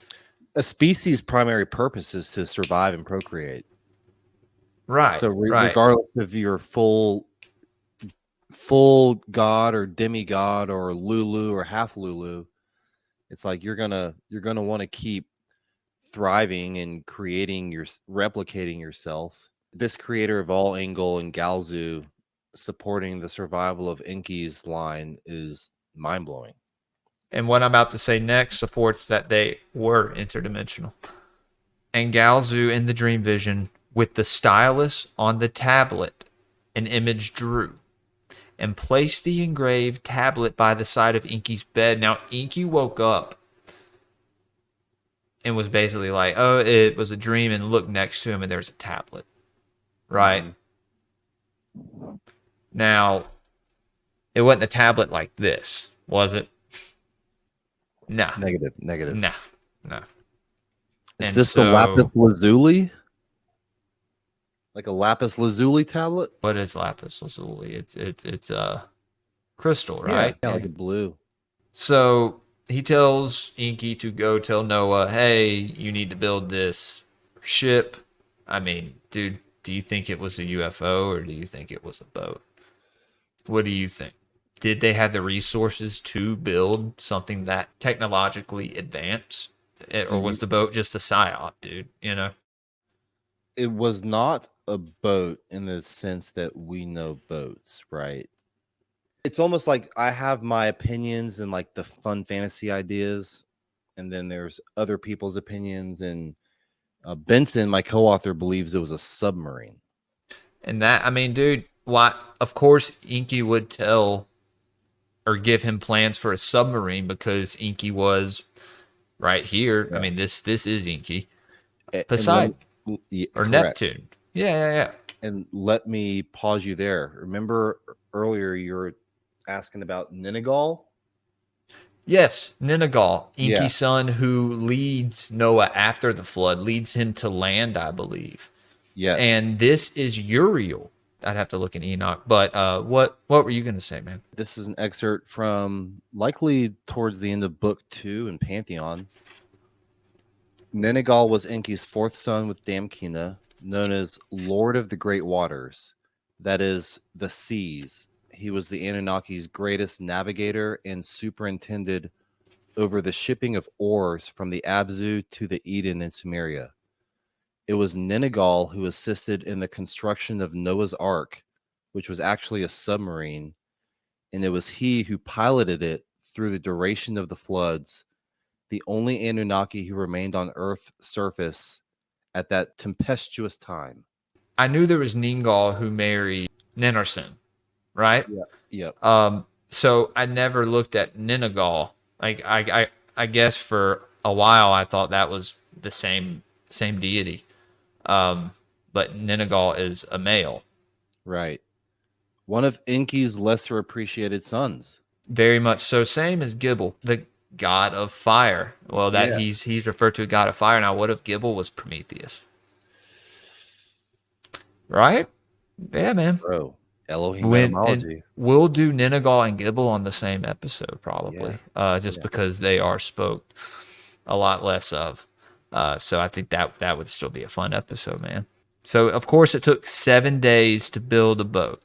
A species' primary purpose is to survive and procreate. Right. So right. regardless of your full god or demigod or Lulu or half Lulu, it's like you're gonna want to keep thriving and replicating yourself. This creator of all Engel and Galzu supporting the survival of ENKI's line is mind-blowing. And what I'm about to say next supports that they were interdimensional. And Galzu in the dream vision, with the stylus on the tablet, an image drew and placed the engraved tablet by the side of ENKI's bed. Now, ENKI woke up and was basically like, oh, it was a dream, and looked next to him and there's a tablet. Right? Mm-hmm. Now, it wasn't a tablet like this, was it? No. Negative. No. Is this the lapis lazuli? Like a lapis lazuli tablet? What is lapis lazuli? It's crystal, right? Yeah, like a blue. So he tells ENKI to go tell Noah, hey, you need to build this ship. I mean, dude, do you think it was a UFO or do you think it was a boat? What do you think? Did they have the resources to build something that technologically advanced? Or was the boat just a psyop, dude? You know? It was not a boat in the sense that we know boats, right? It's almost like I have my opinions and like the fun fantasy ideas, and then there's other people's opinions. And Benson, my co-author, believes it was a submarine. And that, I mean, dude, why? Of course, ENKI would tell or give him plans for a submarine because ENKI was right here. Yeah. I mean, this is ENKI. Poseidon or correct. Neptune. Yeah. And let me pause you there. Remember earlier you were asking about Ningal? Yes, Ningal, ENKI's son who leads Noah after the flood, leads him to land, I believe. Yes. And this is Uriel. I'd have to look in Enoch, but what were you going to say, man? This is an excerpt from likely towards the end of book 2 in Pantheon. Ningal was ENKI's fourth son with Damkina, known as Lord of the Great Waters, that is, the seas. He was the Anunnaki's greatest navigator and superintended over the shipping of ores from the Abzu to the Eden in Sumeria. It was Ningal who assisted in the construction of Noah's Ark, which was actually a submarine, and it was he who piloted it through the duration of the floods, the only Anunnaki who remained on Earth's surface at that tempestuous time. I knew there was Ningal who married Ninarsin, right? Yeah. So I never looked at Ningal. Like I guess for a while I thought that was the same deity. But Ningal is a male. Right. One of ENKI's lesser appreciated sons. Very much so. Same as Gibel, the god of fire. Well, he's referred to as god of fire. Now, what if Gibel was Prometheus? Right? Yeah, man. Bro, Elohim etymology. We'll do Ningal and Gibel on the same episode, probably. Because they are spoke a lot less of. So I think that would still be a fun episode, man. So, of course, it took 7 days to build a boat,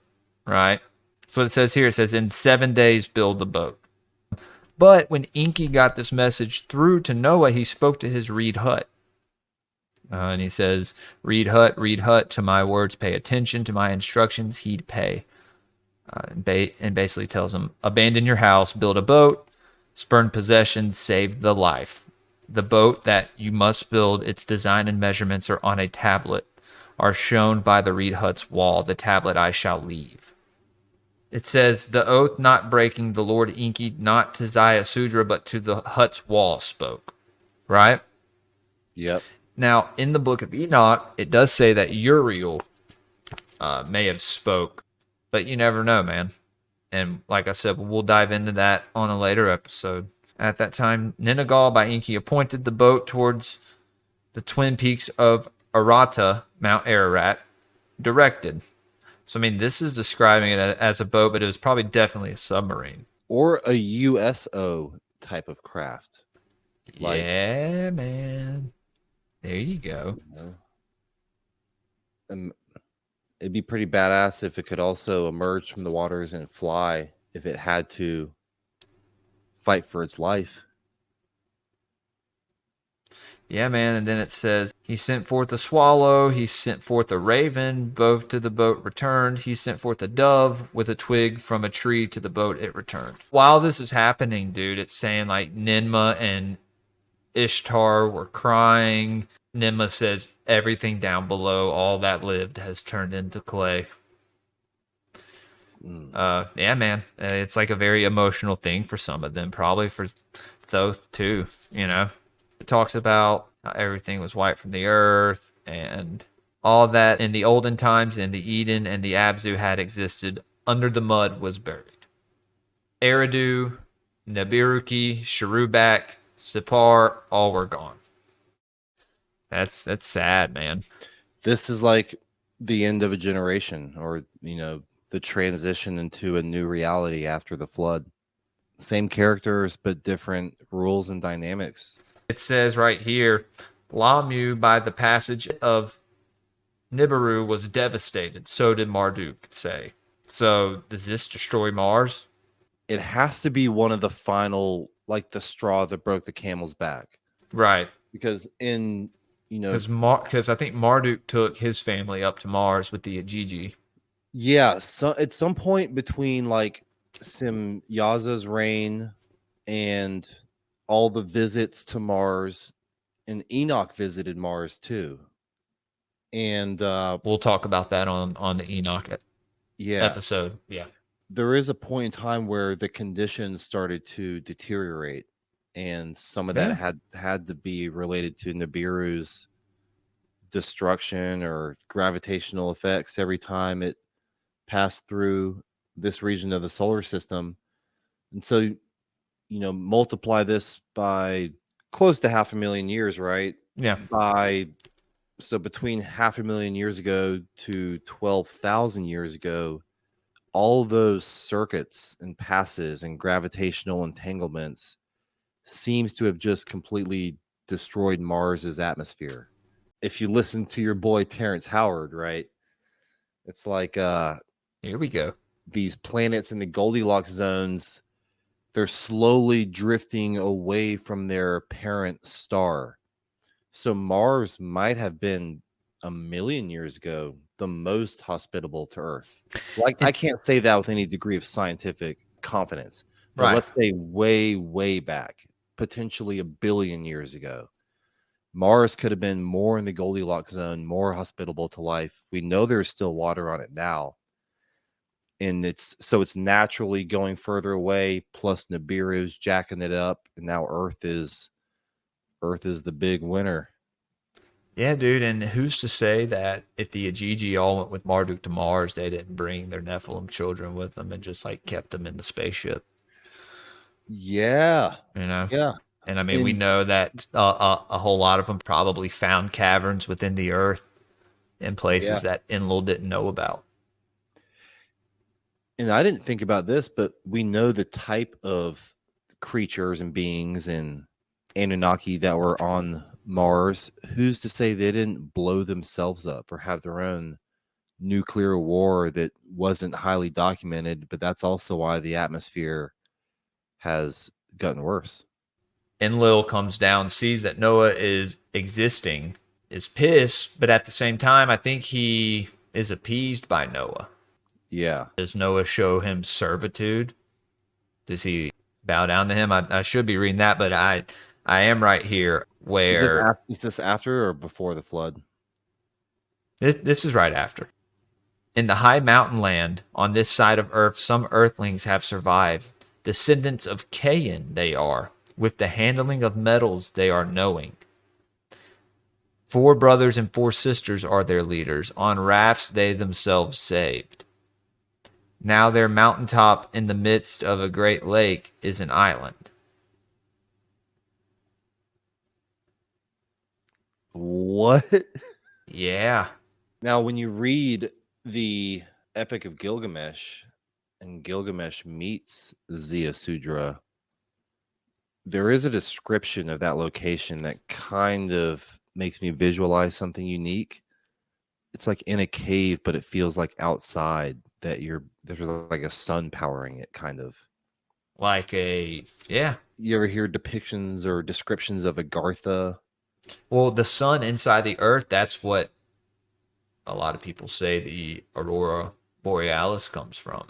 right? That's what it says here. It says, in 7 days, build the boat. But when ENKI got this message through to Noah, he spoke to his reed hut. And he says, reed hut, to my words, pay attention, to my instructions, heed pay. And basically tells him, abandon your house, build a boat, spurn possessions, save the life. The boat that you must build, its design and measurements are on a tablet, are shown by the reed hut's wall. The tablet I shall leave. It says, the oath not breaking, the Lord ENKI, not to Zaya Sudra, but to the hut's wall spoke. Right? Yep. Now, in the book of Enoch, it does say that Uriel may have spoke, but you never know, man. And like I said, we'll dive into that on a later episode. At that time, Ningal by ENKI appointed the boat towards the twin peaks of Arata, Mount Ararat, directed. So, I mean, this is describing it as a boat, but it was probably definitely a submarine. Or a USO type of craft. Yeah, man. There you go. It'd be pretty badass if it could also emerge from the waters and fly if it had to fight for its life. Yeah, man. And then it says, he sent forth a swallow, he sent forth a raven, both to the boat returned. He sent forth a dove with a twig from a tree to the boat it returned. While this is happening, dude, it's saying like Ninmah and Ishtar were crying. Ninmah says everything down below, all that lived, has turned into clay. Yeah, man. It's like a very emotional thing for some of them, probably for Thoth too, you know. It talks about how everything was wiped from the earth and all that in the olden times, and the Eden and the Abzu had existed. Under the mud was buried. Eridu, Nibiruki, Sharubak, Sipar, all were gone. That's sad, man. This is like the end of a generation, or, you know, the transition into a new reality after the flood. Same characters, but different rules and dynamics. It says right here, Lamu by the passage of Nibiru was devastated. So did Marduk say. So does this destroy Mars? It has to be one of the final, like the straw that broke the camel's back. Right. Because in, you know, because I think Marduk took his family up to Mars with the Ajiji. Yeah, so at some point between like Simyaza's reign and all the visits to Mars, and Enoch visited Mars too. And we'll talk about that on the Enoch episode. Yeah. There is a point in time where the conditions started to deteriorate, and some of that had to be related to Nibiru's destruction or gravitational effects every time it passed through this region of the solar system. And so, you know, multiply this by close to 500,000 years, right? Yeah. So between 500,000 years ago to 12,000 years ago, all those circuits and passes and gravitational entanglements seems to have just completely destroyed Mars's atmosphere. If you listen to your boy Terrence Howard, right? It's like here we go. These planets in the Goldilocks zones, they're slowly drifting away from their parent star. So Mars might have been 1,000,000 years ago the most hospitable to Earth. Like, I can't say that with any degree of scientific confidence, but right. Let's say way, way back, potentially 1 billion years ago, Mars could have been more in the Goldilocks zone, more hospitable to life. We know there's still water on it now, and it's naturally going further away. Plus Nibiru's jacking it up, and now Earth is the big winner. Yeah, dude, and who's to say that if the Ajiji all went with Marduk to Mars, they didn't bring their Nephilim children with them and just like kept them in the spaceship? Yeah, you know. Yeah, and I mean, we know that a whole lot of them probably found caverns within the Earth in places that Enlil didn't know about. And I didn't think about this, but we know the type of creatures and beings and Anunnaki that were on Mars. Who's to say they didn't blow themselves up or have their own nuclear war that wasn't highly documented? But that's also why the atmosphere has gotten worse. Enlil comes down, sees that Noah is existing, is pissed, but at the same time, I think he is appeased by Noah. Yeah. Does Noah show him servitude? Does he bow down to him? I should be reading that, but I am right here where Is this after or before the flood? this is right after. In the high mountain land on this side of earth, some earthlings have survived. Descendants of Cain they are. With the handling of metals they are knowing. 4 brothers and 4 sisters are their leaders. On rafts they themselves saved. Now their mountaintop in the midst of a great lake is an island. What? Yeah. Now, when you read the Epic of Gilgamesh and Gilgamesh meets Ziusudra, there is a description of that location that kind of makes me visualize something unique. It's like in a cave, but it feels like outside that there's like a sun powering it, kind of. Like yeah. You ever hear depictions or descriptions of Agartha? Well, the sun inside the earth, that's what a lot of people say the aurora borealis comes from.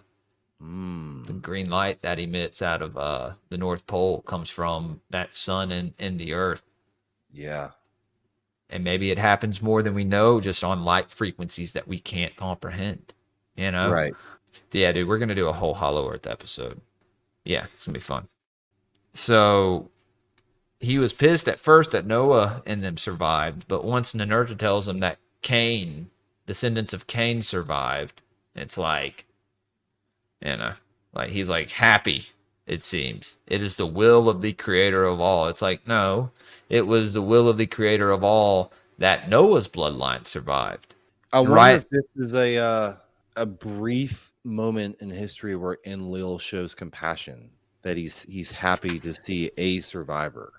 The green light that emits out of the North Pole comes from that sun in the earth. Yeah. And maybe it happens more than we know, just on light frequencies that we can't comprehend. You know? Right. Yeah, dude, we're going to do a whole Hollow Earth episode. Yeah, it's going to be fun. So he was pissed at first that Noah and them survived, but once Ninurta tells him that Cain, descendants of Cain survived, it's like, you know, like he's like happy, it seems. It is the will of the creator of all. It's like, no, it was the will of the creator of all that Noah's bloodline survived. I wonder if this is a brief moment in history where Enlil shows compassion, that he's happy to see a survivor.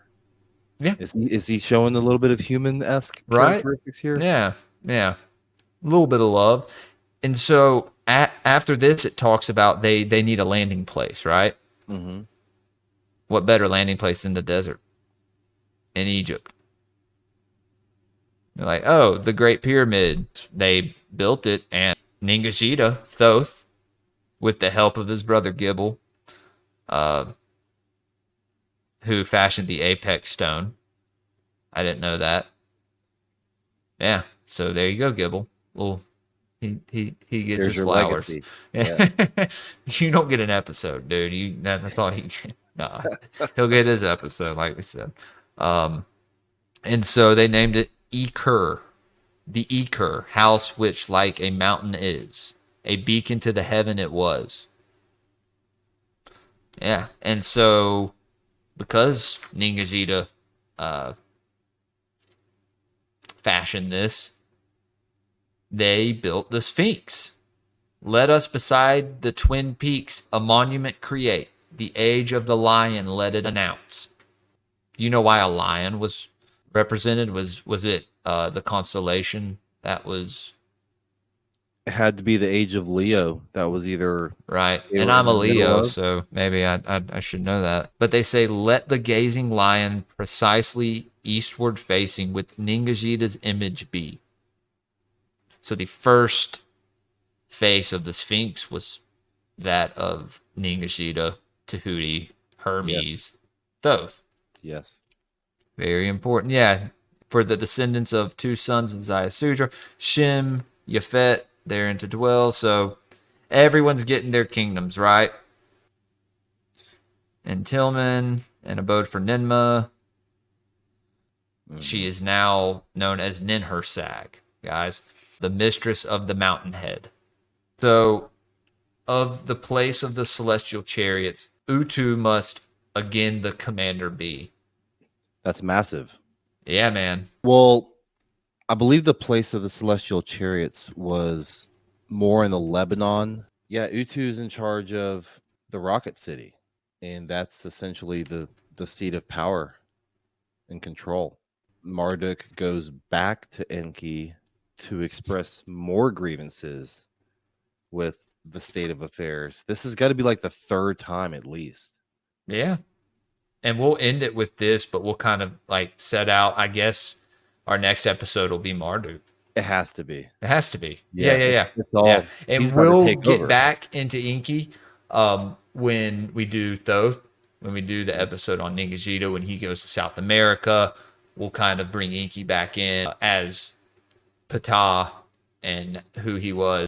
Yeah. Is he showing a little bit of human-esque characteristics here? Yeah. Yeah. A little bit of love. And so after this, it talks about they need a landing place, right? Mm-hmm. What better landing place than the desert in Egypt? They're like, oh, the Great Pyramid. They built it, and Ningishita, Thoth, with the help of his brother Gibble, who fashioned the apex stone. I didn't know that. Yeah, so there you go, Gibble. Well, he gets There's his your flowers. legacy. Yeah. You don't get an episode, dude. That's all he. Nah, he'll get his episode, like we said. And so they named it Ekur, the Ekur, house which like a mountain is, a beacon to the heaven it was. Yeah, and so because Ningishita fashioned this, they built the Sphinx. Let us beside the twin peaks a monument create. The age of the lion let it announce. Do you know why a lion was represented? Was it the constellation that was? It had to be the age of Leo. That was either Right. And I'm a Leo, so maybe I should know that. But they say, let the gazing lion precisely eastward facing with Ningishita's image be. So the first face of the Sphinx was that of Ningishita, Tahuti, Hermes, Thoth. Yes. Very important. Yeah. For the descendants of 2 sons of Ziusudra, Shem, Yafet, therein to dwell. So everyone's getting their kingdoms, right? And Tillman, an abode for Ninmah. Mm-hmm. She is now known as Ninhursag, guys, the mistress of the mountainhead. So, of the place of the celestial chariots, Utu must again the commander be. That's massive. Yeah, man. Well, I believe the place of the celestial chariots was more in the Lebanon. Yeah, Utu's in charge of the rocket city, and that's essentially the seat of power and control. Marduk goes back to ENKI to express more grievances with the state of affairs. This has got to be like the 3rd time at least. Yeah. And we'll end it with this, but we'll kind of like set out, I guess our next episode will be Marduk. It has to be. It has to be. Yeah, Yeah. it's all. Yeah. He's And about to we'll take get over. back into ENKI when we do Thoth, when we do the episode on Ningajita, when he goes to South America. We'll kind of bring ENKI back in as Ptah and who he was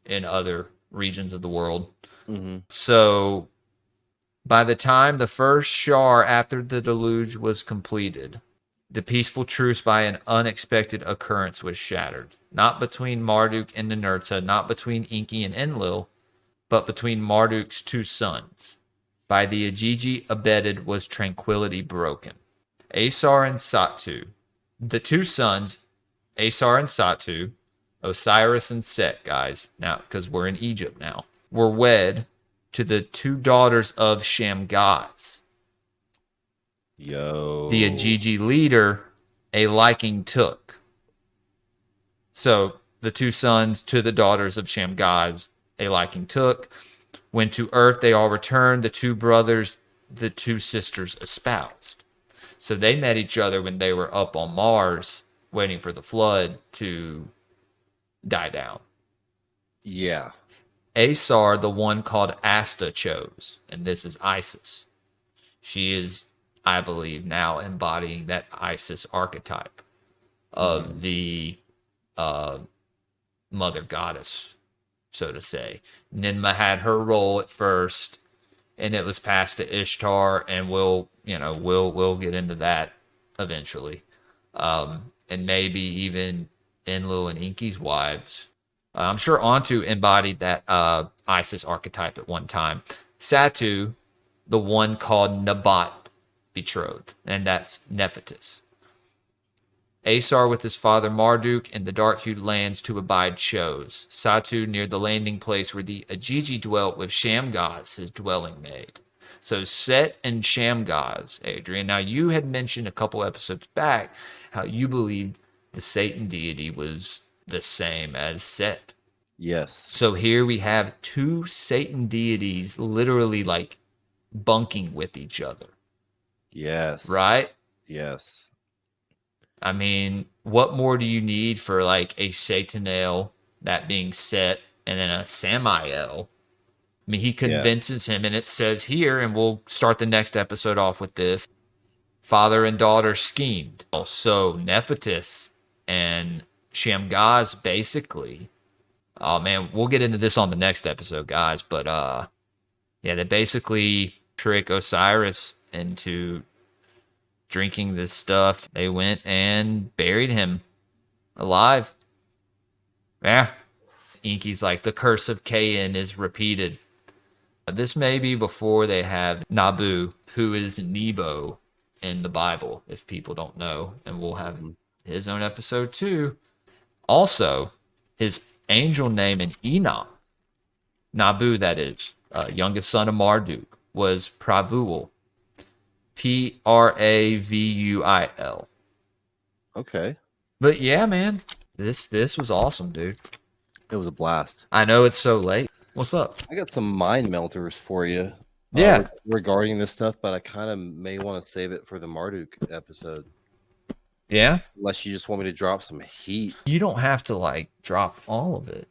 in other regions of the world. Mm-hmm. So by the time the first Shar after the deluge was completed, the peaceful truce by an unexpected occurrence was shattered. Not between Marduk and Ninurta, not between Enki and Enlil, but between Marduk's two sons. By the Ajiji abetted was tranquility broken. Asar and Satu, the two sons, Asar and Satu, Osiris and Set, guys, now because we're in Egypt now, were wed to the two daughters of Shamgaz. Yo. The Ajiji leader a liking took. So the two sons to the daughters of Shamgaz a liking took. When to earth they all returned, the two brothers, the two sisters espoused. So they met each other when they were up on Mars, waiting for the flood to die down. Yeah. Asar, the one called Asta, chose, and this is Isis. She is, I believe, now embodying that Isis archetype of the mother goddess, so to say. Ninmah had her role at first, and it was passed to Ishtar, and we'll get into that eventually, and maybe even Enlil and Enki's wives. I'm sure Antu embodied that Isis archetype at one time. Satu, the one called Nabat, betrothed, and that's Nephthys. Asar with his father Marduk in the dark-hued lands to abide chose. Satu near the landing place where the Ajiji dwelt with Shamgaz, his dwelling made. So Set and Shamgaz, Adrian. Now you had mentioned a couple episodes back how you believed the Satan deity was the same as Set. Yes. So here we have two Satan deities literally like bunking with each other. Yes. Right? Yes. I mean, what more do you need for like a Satanel, that being Set, and then a Samael? I mean, he convinces him, and it says here, and we'll start the next episode off with this. Father and daughter schemed. So Nephthys and Shamgaz basically, oh man, we'll get into this on the next episode, guys. But yeah, they basically trick Osiris into drinking this stuff. They went and buried him alive. Yeah. Enki's like, the curse of Cain is repeated. This may be before they have Nabu, who is Nebo in the Bible, if people don't know. And we'll have his own episode too. Also, his angel name in Enoch, Nabu, that is, youngest son of Marduk, was Pravuil. Pravuil. Okay. But yeah, man, this was awesome, dude. It was a blast. I know it's so late. What's up? I got some mind melters for you. Yeah. Regarding this stuff, but I kind of may want to save it for the Marduk episode. Yeah. Unless you just want me to drop some heat. You don't have to like drop all of it,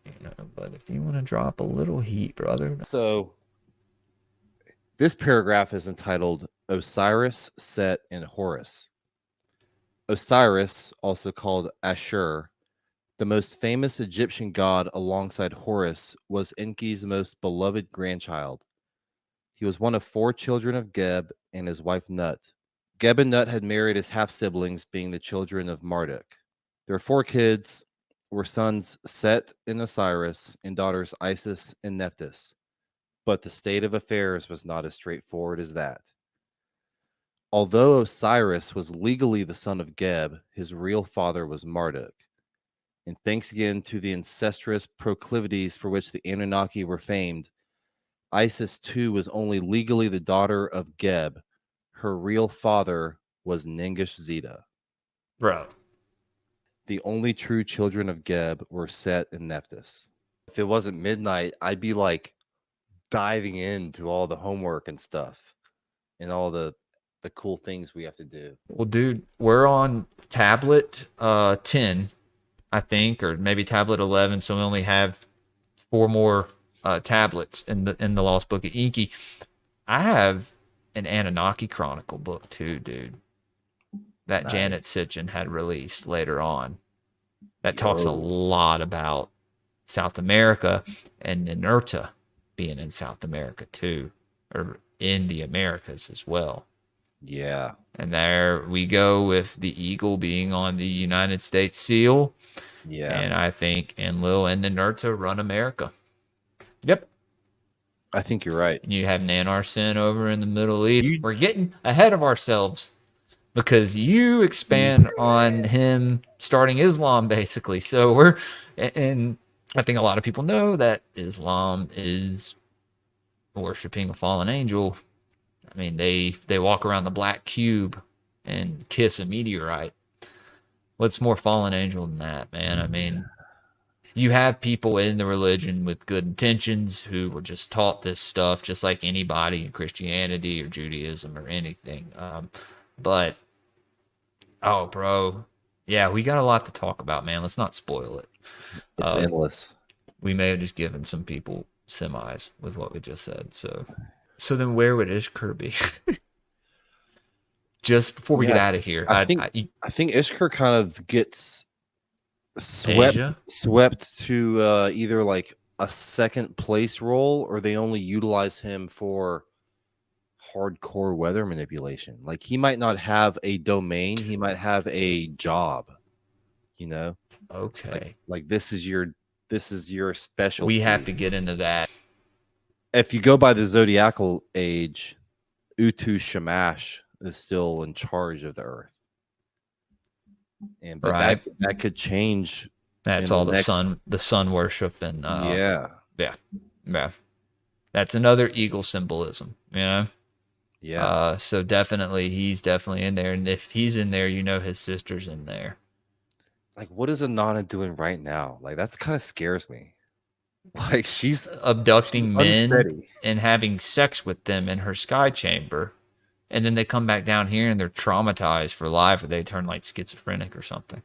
but if you want to drop a little heat, brother. So this paragraph is entitled Osiris, Set, and Horus. Osiris, also called Ashur, the most famous Egyptian god alongside Horus, was Enki's most beloved grandchild. He was one of 4 children of Geb and his wife Nut. Geb and Nut had married as half-siblings, being the children of Marduk. Their 4 kids were sons Set and Osiris, and daughters Isis and Nephthys. But the state of affairs was not as straightforward as that. Although Osiris was legally the son of Geb, his real father was Marduk. And thanks again to the incestuous proclivities for which the Anunnaki were famed, Isis too was only legally the daughter of Geb. Her real father was Ningish Zeta. Bro. The only true children of Geb were Set and Nephthys. If it wasn't midnight, I'd be like diving into all the homework and stuff and all the the cool things we have to do. Well, dude, we're on tablet 10, I think, or maybe tablet 11. So we only have 4 more tablets in the Lost Book of ENKI. I have an Anunnaki Chronicle book too, dude. That Nice. Janet Sitchin had released later on. That talks a lot about South America and Inerta being in South America too, or in the Americas as well. Yeah. And there we go with the eagle being on the United States seal. Yeah. And I think Enlil and Inerta run America. Yep. I think you're right. And you have Nanarsin over in the Middle East. We're getting ahead of ourselves because you expand on him starting Islam, basically. So and I think a lot of people know that Islam is worshiping a fallen angel. I mean, they walk around the black cube and kiss a meteorite. What's more fallen angel than that, man? I mean, you have people in the religion with good intentions who were just taught this stuff, just like anybody in Christianity or Judaism or anything. But, oh, bro, yeah, we got a lot to talk about, man. Let's not spoil it. It's endless. We may have just given some people semis with what we just said. So then where would Ishkur be? Just before we get out of here. I think Ishkur kind of gets swept to either like a second place role, or they only utilize him for hardcore weather manipulation. Like, he might not have a domain, he might have a job, you know? Okay. Like this is your specialty. We have to get into that. If you go by the zodiacal age, Utu Shamash is still in charge of the earth. And but that could change. That's all the sun worship and yeah. That's another eagle symbolism, you know? Yeah. So definitely he's definitely in there. And if he's in there, you know his sister's in there. Like, what is Anana doing right now? Like, that's kind of scares me. Like, she's abducting men and having sex with them in her sky chamber. And then they come back down here and they're traumatized for life, or they turn like schizophrenic or something.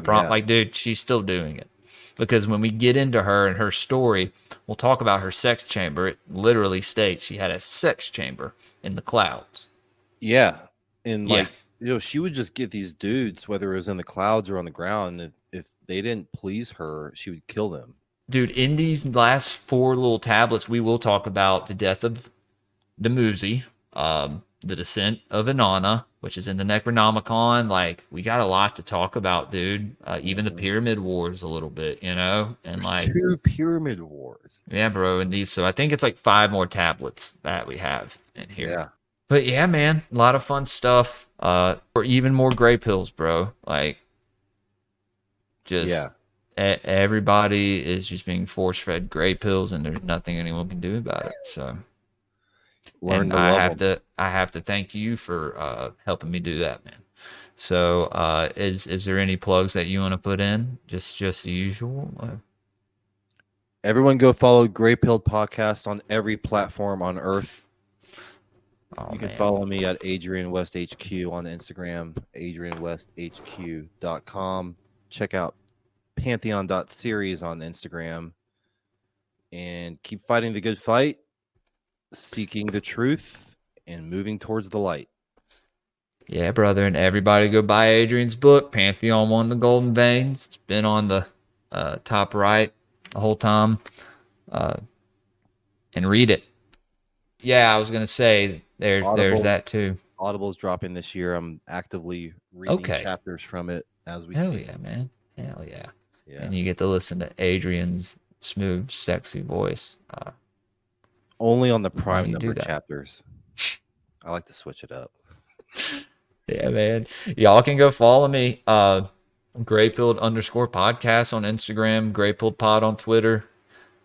Like, dude, she's still doing it. Because when we get into her and her story, we'll talk about her sex chamber. It literally states she had a sex chamber in the clouds. Yeah. And like, you know, she would just get these dudes, whether it was in the clouds or on the ground. If they didn't please her, she would kill them. Dude, in these last 4 little tablets, we will talk about the death of Dumuzi, the descent of Inanna, which is in the Necronomicon. Like, we got a lot to talk about, dude. Even the Pyramid Wars a little bit, you know? And there's like 2 Pyramid Wars. Yeah, bro. And these, so I think it's like 5 more tablets that we have in here. Yeah. But yeah, man, a lot of fun stuff. Or even more gray pills, bro. Like, just everybody is just being force-fed gray pills, and there's nothing anyone can do about it. So, I have to thank you for helping me do that, man. So, is there any plugs that you want to put in? Just the usual. Everyone, go follow Greypilledpodcast on every platform on Earth. You can follow me at ADRIANWESTHQ on Instagram, ADRIANWESTHQ.com. Check out Pantheon.series on Instagram. And keep fighting the good fight, seeking the truth, and moving towards the light. Yeah, brother. And everybody go buy Adrian's book, Pantheon Won the Golden Veins. It's been on the top right the whole time. And read it. Yeah, I was going to say, there's that too. Audible's dropping this year. I'm actively reading chapters from it as we speak. Hell yeah, man. Hell yeah. And you get to listen to Adrian's smooth, sexy voice. Only on the prime number chapters. I like to switch it up. Yeah, man. Y'all can go follow me. Greypilled_podcast on Instagram, Greypilled Pod on Twitter,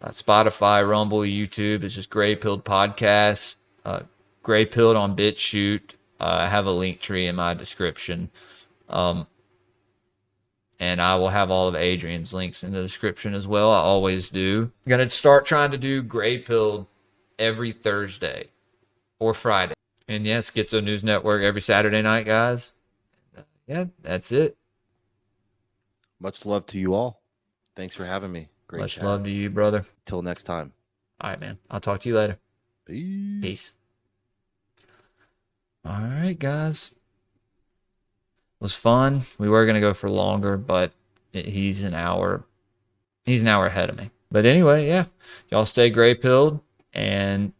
Spotify, Rumble, YouTube. It's just Greypilled Podcast. Greypilled on Bitchute. I have a link tree in my description. And I will have all of Adrian's links in the description as well. I always do. I'm going to start trying to do Greypilled every Thursday or Friday. And yeah, Schizo News Network every Saturday night, guys. Yeah, that's it. Much love to you all. Thanks for having me. Great Much chat. love to you, brother. Till next time. All right, man. I'll talk to you later. Peace. Peace. All right, guys. It was fun. We were going to go for longer, but he's an hour ahead of me. But anyway, yeah. Y'all stay gray-pilled, and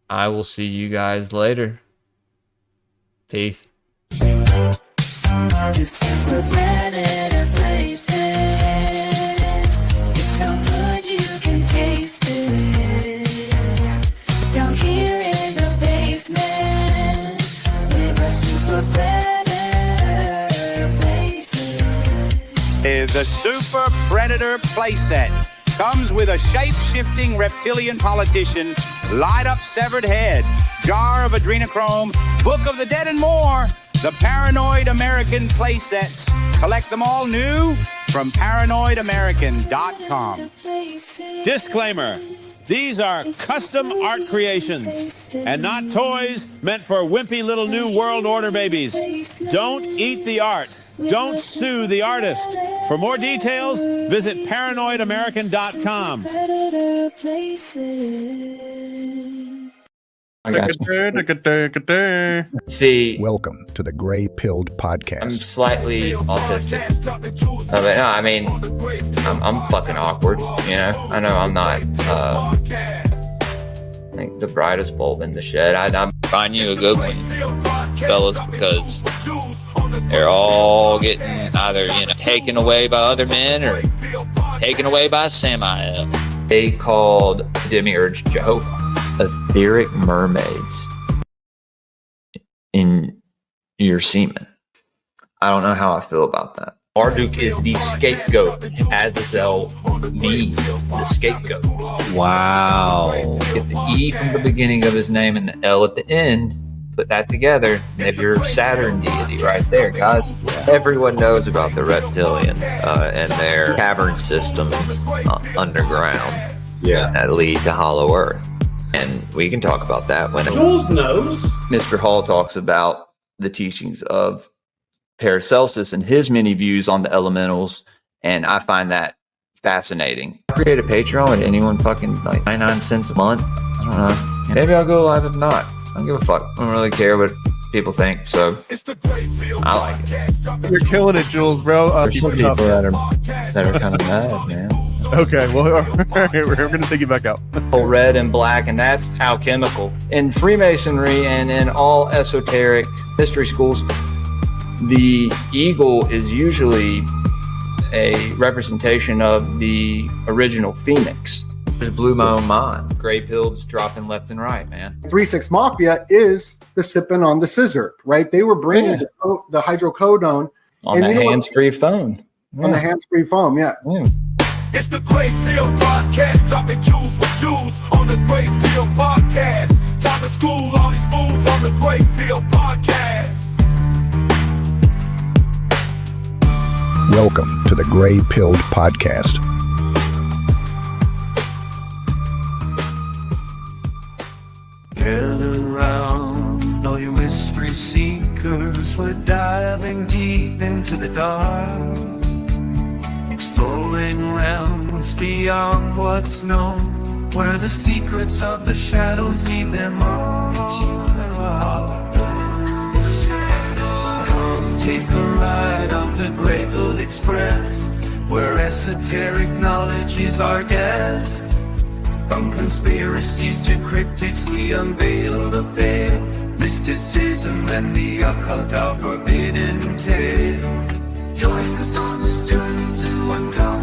I will see you guys later. Peace. Just super planet and place it. It's so good you can taste it. Down here in the basement, with a super predator playset. Is the Super Predator playset. Comes with a shape-shifting reptilian politician, light-up severed head, jar of adrenochrome, Book of the Dead and more. The Paranoid American playsets. Collect them all new from paranoidamerican.com. Disclaimer. These are custom art creations and not toys meant for wimpy little new world order babies. Don't eat the art. Don't sue the artist. For more details, visit paranoidamerican.com. I got you. See, Welcome to the Greypilled I'm Podcast. slightly autistic. I mean, I'm fucking awkward, you know? I know I'm not like the brightest bulb in the shed. I'm find you a good one, fellas, because they're all getting either, taken away by other men or taken away by Samael. They called Demiurge Jehovah etheric mermaids in your semen. I don't know how I feel about that. Marduk is the scapegoat. Azazel means the scapegoat. Wow. Get the E from the beginning of his name and the L at the end. Put that together, and have your Saturn deity right there, guys. Everyone knows about the reptilians and their cavern systems underground that lead to Hollow Earth. And we can talk about that when Mr. Hall talks about the teachings of Paracelsus and his many views on the elementals, and I find that fascinating. Create a Patreon with anyone fucking like 99 cents a month. I don't know. Maybe I'll go live if not. I don't give a fuck. I don't really care what people think, so I like it. You're killing it, Jules, bro. There's some people that are kind of mad, man. Okay, well, all right, we're going to take you back out. Red and black, and that's alchemical. In Freemasonry and in all esoteric mystery schools, the eagle is usually a representation of the original phoenix. Just blew my own mind. Gray pills dropping left and right, man. 3-6 Mafia is the sipping on the scissor, right? They were bringing the hydrocodone on the hands-free phone. On the hands-free phone, yeah. It's the Greypilled Podcast, dropping jewels with Jews on the Greypilled Podcast. Time to school all these fools on the Greypilled Podcast. Welcome to the Greypilled Podcast. Gather round, all you mystery seekers. We're diving deep into the dark, exploring realms beyond what's known, where the secrets of the shadows leave their mark. Come take a ride on the Greypilled Express, where esoteric knowledge is our guest. From conspiracies to cryptids, we unveil the veil. Mysticism and the occult, our forbidden tale. Join us on this journey to uncover